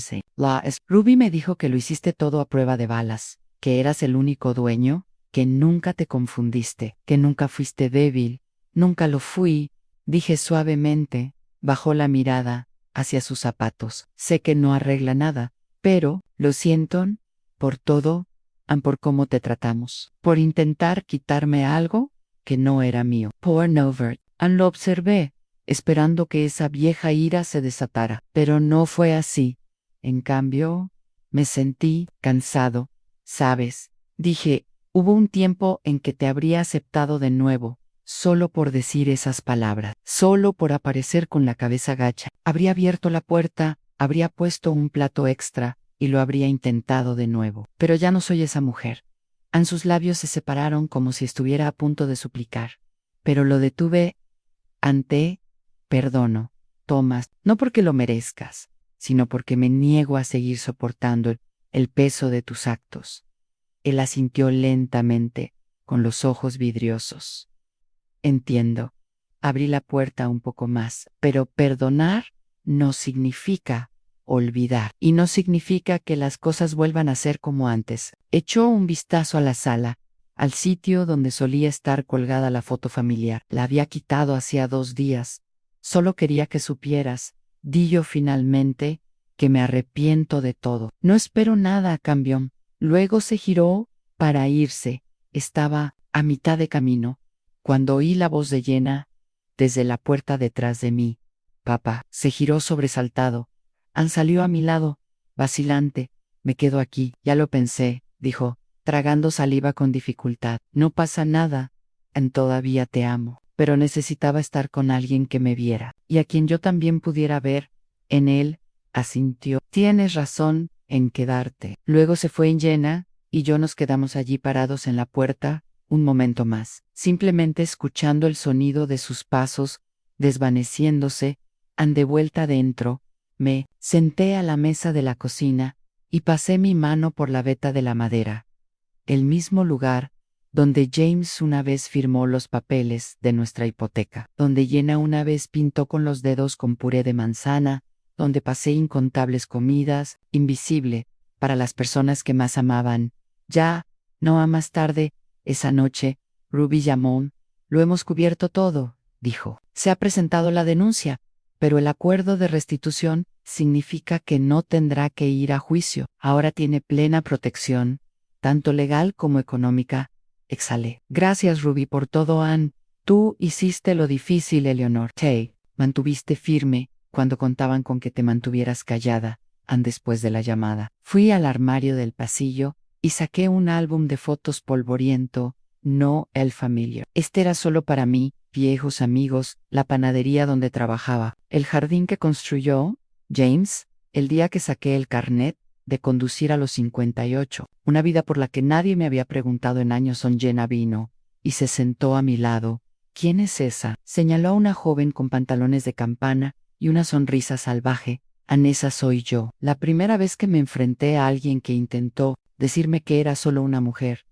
Ruby me dijo que lo hiciste todo a prueba de balas, que eras el único dueño, que nunca te confundiste, que nunca fuiste débil. Nunca lo fui, dije suavemente. Bajó la mirada hacia sus zapatos. Sé que no arregla nada, pero lo siento por todo, Anne, por cómo te tratamos, por intentar quitarme algo que no era mío. Poor Novert. Anne, lo observé, esperando que esa vieja ira se desatara, pero no fue así. En cambio, me sentí cansado. ¿Sabes? Dije, hubo un tiempo en que te habría aceptado de nuevo, solo por decir esas palabras, solo por aparecer con la cabeza gacha. Habría abierto la puerta, habría puesto un plato extra y lo habría intentado de nuevo. Pero ya no soy esa mujer. Anne, sus labios se separaron como si estuviera a punto de suplicar. Pero lo detuve. Ante, perdono, Thomas, no porque lo merezcas, sino porque me niego a seguir soportando el peso de tus actos. Él asintió lentamente, con los ojos vidriosos. Entiendo. Abrí la puerta un poco más, pero perdonar no significa olvidar, y no significa que las cosas vuelvan a ser como antes. Echó un vistazo a la sala, al sitio donde solía estar colgada la foto familiar. La había quitado hacía 2 días. Solo quería que supieras, di yo finalmente, que me arrepiento de todo. No espero nada a cambio. Luego se giró para irse. Estaba a mitad de camino, cuando oí la voz de Jenna desde la puerta detrás de mí. Papá. Se giró sobresaltado. Anne salió a mi lado, vacilante. Me quedo aquí. Ya lo pensé, dijo, tragando saliva con dificultad. No pasa nada. Anne, todavía te amo. Pero necesitaba estar con alguien que me viera, y a quien yo también pudiera ver. En él, asintió. Tienes razón en quedarte. Luego se fue en Jenna, y yo nos quedamos allí parados en la puerta, un momento más, simplemente escuchando el sonido de sus pasos, desvaneciéndose, andé vuelta adentro, me senté a la mesa de la cocina y pasé mi mano por la veta de la madera. El mismo lugar donde James una vez firmó los papeles de nuestra hipoteca, donde Jenna una vez pintó con los dedos con puré de manzana, donde pasé incontables comidas, invisible, para las personas que más amaban. Ya, no a más tarde, esa noche, Ruby llamó. Lo hemos cubierto todo, dijo. Se ha presentado la denuncia, pero el acuerdo de restitución significa que no tendrá que ir a juicio. Ahora tiene plena protección, tanto legal como económica. Exhalé. Gracias, Ruby, por todo, Ann. Tú hiciste lo difícil, Eleanor. Te mantuviste firme cuando contaban con que te mantuvieras callada, Ann, después de la llamada. Fui al armario del pasillo y saqué un álbum de fotos polvoriento, no el familiar. Este era solo para mí, viejos amigos, la panadería donde trabajaba, el jardín que construyó James, el día que saqué el carnet de conducir a los 58, una vida por la que nadie me había preguntado en años. Jenna vino y se sentó a mi lado. ¿Quién es esa? Señaló a una joven con pantalones de campana y una sonrisa salvaje. Esa soy yo. La primera vez que me enfrenté a alguien que intentó decirme que era solo una mujer.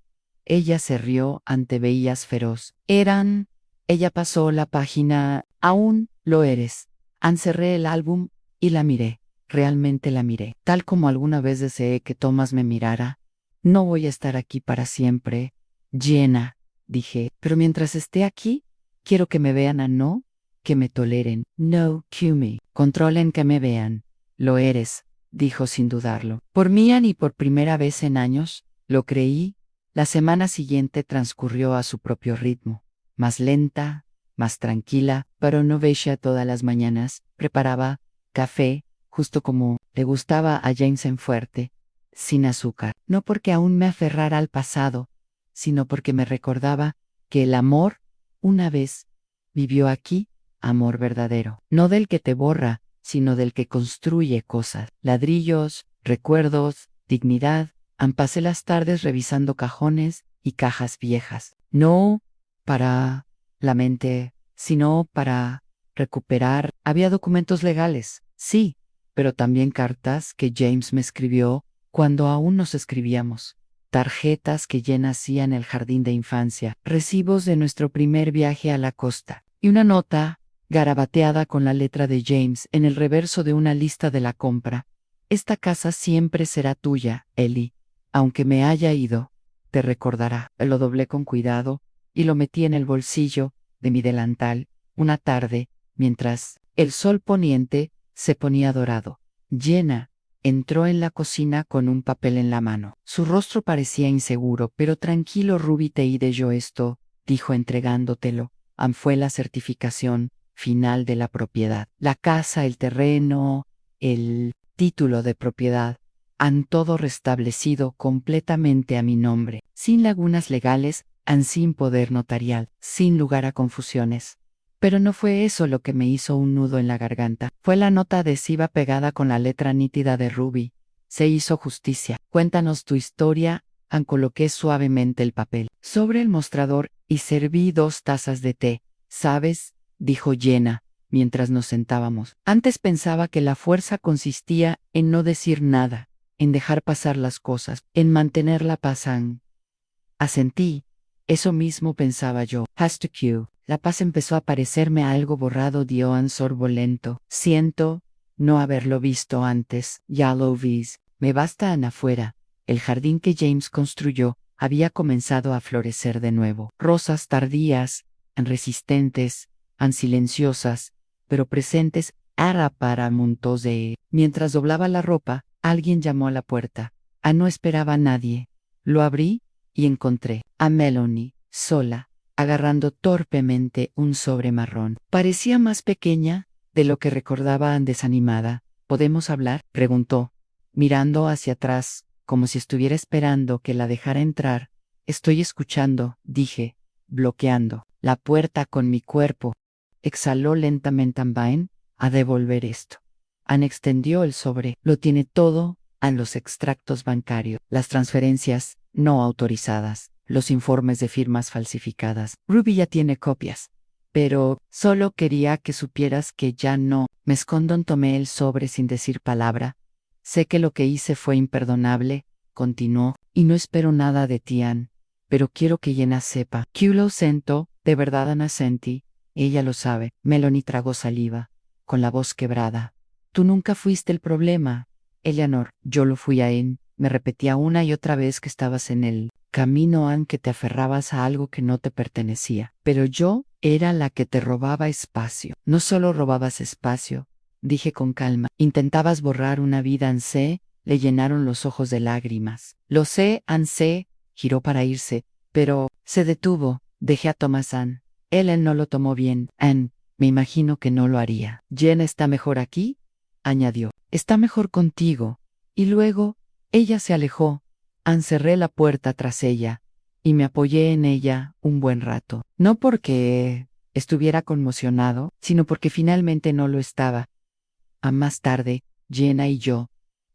Ella se rió ante veías feroz. Ella pasó la página. Aún lo eres. Cerré el álbum y la miré. Realmente la miré. Tal como alguna vez deseé que Thomas me mirara. No voy a estar aquí para siempre, Jenna, dije, pero mientras esté aquí, quiero que me vean, no que me toleren. No, me controlen que me vean. Lo eres, dijo sin dudarlo. Por mí y por primera vez en años, lo creí. La semana siguiente transcurrió a su propio ritmo, más lenta, más tranquila, pero no veía todas las mañanas, preparaba café, justo como le gustaba a James, en fuerte, sin azúcar, no porque aún me aferrara al pasado, sino porque me recordaba que el amor, una vez, vivió aquí, amor verdadero, no del que te borra, sino del que construye cosas, ladrillos, recuerdos, dignidad. Pasé las tardes revisando cajones y cajas viejas, no para la mente, sino para recuperar. Había documentos legales, sí, pero también cartas que James me escribió cuando aún nos escribíamos, tarjetas que Jenna hacía en el jardín de infancia, recibos de nuestro primer viaje a la costa, y una nota garabateada con la letra de James en el reverso de una lista de la compra. Esta casa siempre será tuya, Ellie. Aunque me haya ido, te recordará. Lo doblé con cuidado y lo metí en el bolsillo de mi delantal una tarde, mientras el sol poniente se ponía dorado. Jenna entró en la cocina con un papel en la mano. Su rostro parecía inseguro, pero tranquilo. Ruby, te de yo esto, dijo entregándotelo. Fue la certificación final de la propiedad. La casa, el terreno, el título de propiedad, han todo restablecido completamente a mi nombre, sin lagunas legales, sin poder notarial, sin lugar a confusiones. Pero no fue eso lo que me hizo un nudo en la garganta, fue la nota adhesiva pegada con la letra nítida de Ruby. Se hizo justicia. Cuéntanos tu historia. Coloqué suavemente el papel sobre el mostrador y serví 2 tazas de té. ¿Sabes?, dijo Jenna, mientras nos sentábamos. Antes pensaba que la fuerza consistía en no decir nada, en dejar pasar las cosas, en mantener la paz. Asentí. Eso mismo pensaba yo. La paz empezó a parecerme algo borrado. Dio un sorbo lento. Siento no haberlo visto antes. Ya lo vis. Me basta afuera. El jardín que James construyó había comenzado a florecer de nuevo. Rosas tardías, resistentes, silenciosas, pero presentes. Ara para montos de. Mientras doblaba la ropa, alguien llamó a la puerta. No esperaba a nadie. Lo abrí y encontré a Melanie, sola, agarrando torpemente un sobre marrón. Parecía más pequeña de lo que recordaba. Desanimada. ¿Podemos hablar?, preguntó, mirando hacia atrás, como si estuviera esperando que la dejara entrar. Estoy escuchando, dije, bloqueando la puerta con mi cuerpo. Exhaló lentamente. Vain a devolver esto. Extendió el sobre. Lo tiene todo. Los extractos bancarios, las transferencias no autorizadas, los informes de firmas falsificadas. Ruby ya tiene copias. Pero solo quería que supieras que ya no. Miss Condon tomé el sobre sin decir palabra. Sé que lo que hice fue imperdonable, continuó, y no espero nada de ti, Ann. Pero quiero que Jenna sepa. Que lo siento, de verdad, Anna sentí. Ella lo sabe. Melanie tragó saliva, con la voz quebrada. Tú nunca fuiste el problema, Eleanor. Yo lo fui, Ann. Me repetía una y otra vez que estabas en el camino, Ann, que te aferrabas a algo que no te pertenecía. Pero yo era la que te robaba espacio. No solo robabas espacio, dije con calma. Intentabas borrar una vida, Anse. Le llenaron los ojos de lágrimas. Lo sé, Anse. Giró para irse, pero se detuvo. Dejé a Thomas, Ann. Él no lo tomó bien. Ann, me imagino que no lo haría. Jenna está mejor aquí, añadió. Está mejor contigo. Y luego, ella se alejó. Ann, cerré la puerta tras ella y me apoyé en ella un buen rato. No porque estuviera conmocionado, sino porque finalmente no lo estaba. A más tarde, Jenna y yo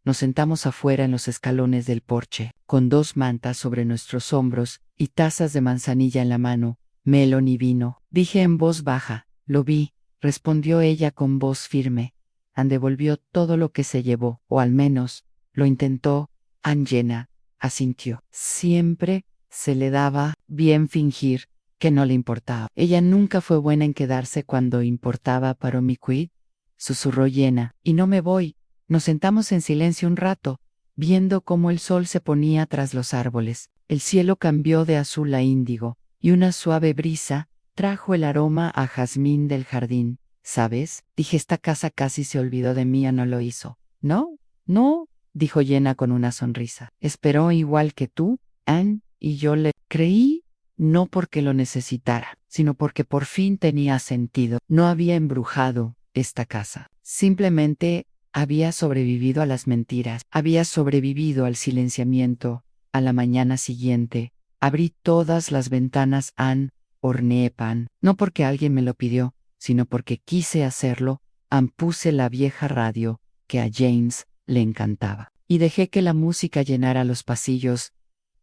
nos sentamos afuera en los escalones del porche, con dos mantas sobre nuestros hombros y tazas de manzanilla en la mano. Melanie vino. Dije en voz baja. Lo vi, respondió ella con voz firme. Ann devolvió todo lo que se llevó, o al menos, lo intentó. Ann, Jenna asintió. Siempre se le daba bien fingir que no le importaba. Ella nunca fue buena en quedarse cuando importaba, para mi quid, susurró Jenna. Y no me voy. Nos sentamos en silencio un rato, viendo cómo el sol se ponía tras los árboles. El cielo cambió de azul a índigo, y una suave brisa trajo el aroma a jazmín del jardín. ¿Sabes? Dije, esta casa casi se olvidó de mí, no lo hizo. ¿No? No, dijo Jenna con una sonrisa. Esperó igual que tú, Ann, y yo le creí, no porque lo necesitara, sino porque por fin tenía sentido. No había embrujado esta casa. Simplemente había sobrevivido a las mentiras, había sobrevivido al silenciamiento. A la mañana siguiente, abrí todas las ventanas, Ann, horneé pan, no porque alguien me lo pidió, sino porque quise hacerlo. Ann, puse la vieja radio, que a James le encantaba, y dejé que la música llenara los pasillos.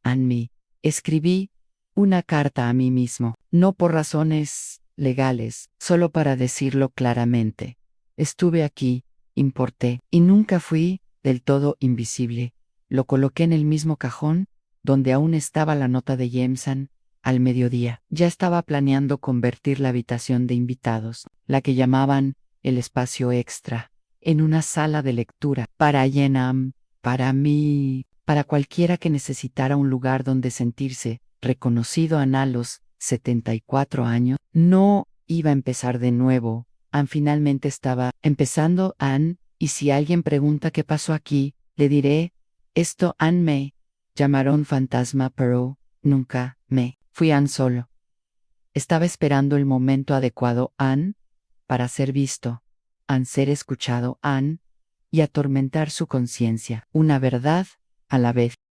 Ann, me escribí una carta a mí mismo, no por razones legales, solo para decirlo claramente. Estuve aquí, importé, y nunca fui del todo invisible. Lo coloqué en el mismo cajón, donde aún estaba la nota de Jameson. Al mediodía, ya estaba planeando convertir la habitación de invitados, la que llamaban el espacio extra, en una sala de lectura, para Jenna, para mí, para cualquiera que necesitara un lugar donde sentirse reconocido. Ann, a los 74 años, no iba a empezar de nuevo. Ann finalmente estaba empezando. Ann, y si alguien pregunta qué pasó aquí, le diré, esto, Ann, me llamaron fantasma, pero nunca me fui. Ann solo estaba esperando el momento adecuado, Ann, para ser visto, Ann, ser escuchado, Ann, y atormentar su conciencia, una verdad a la vez.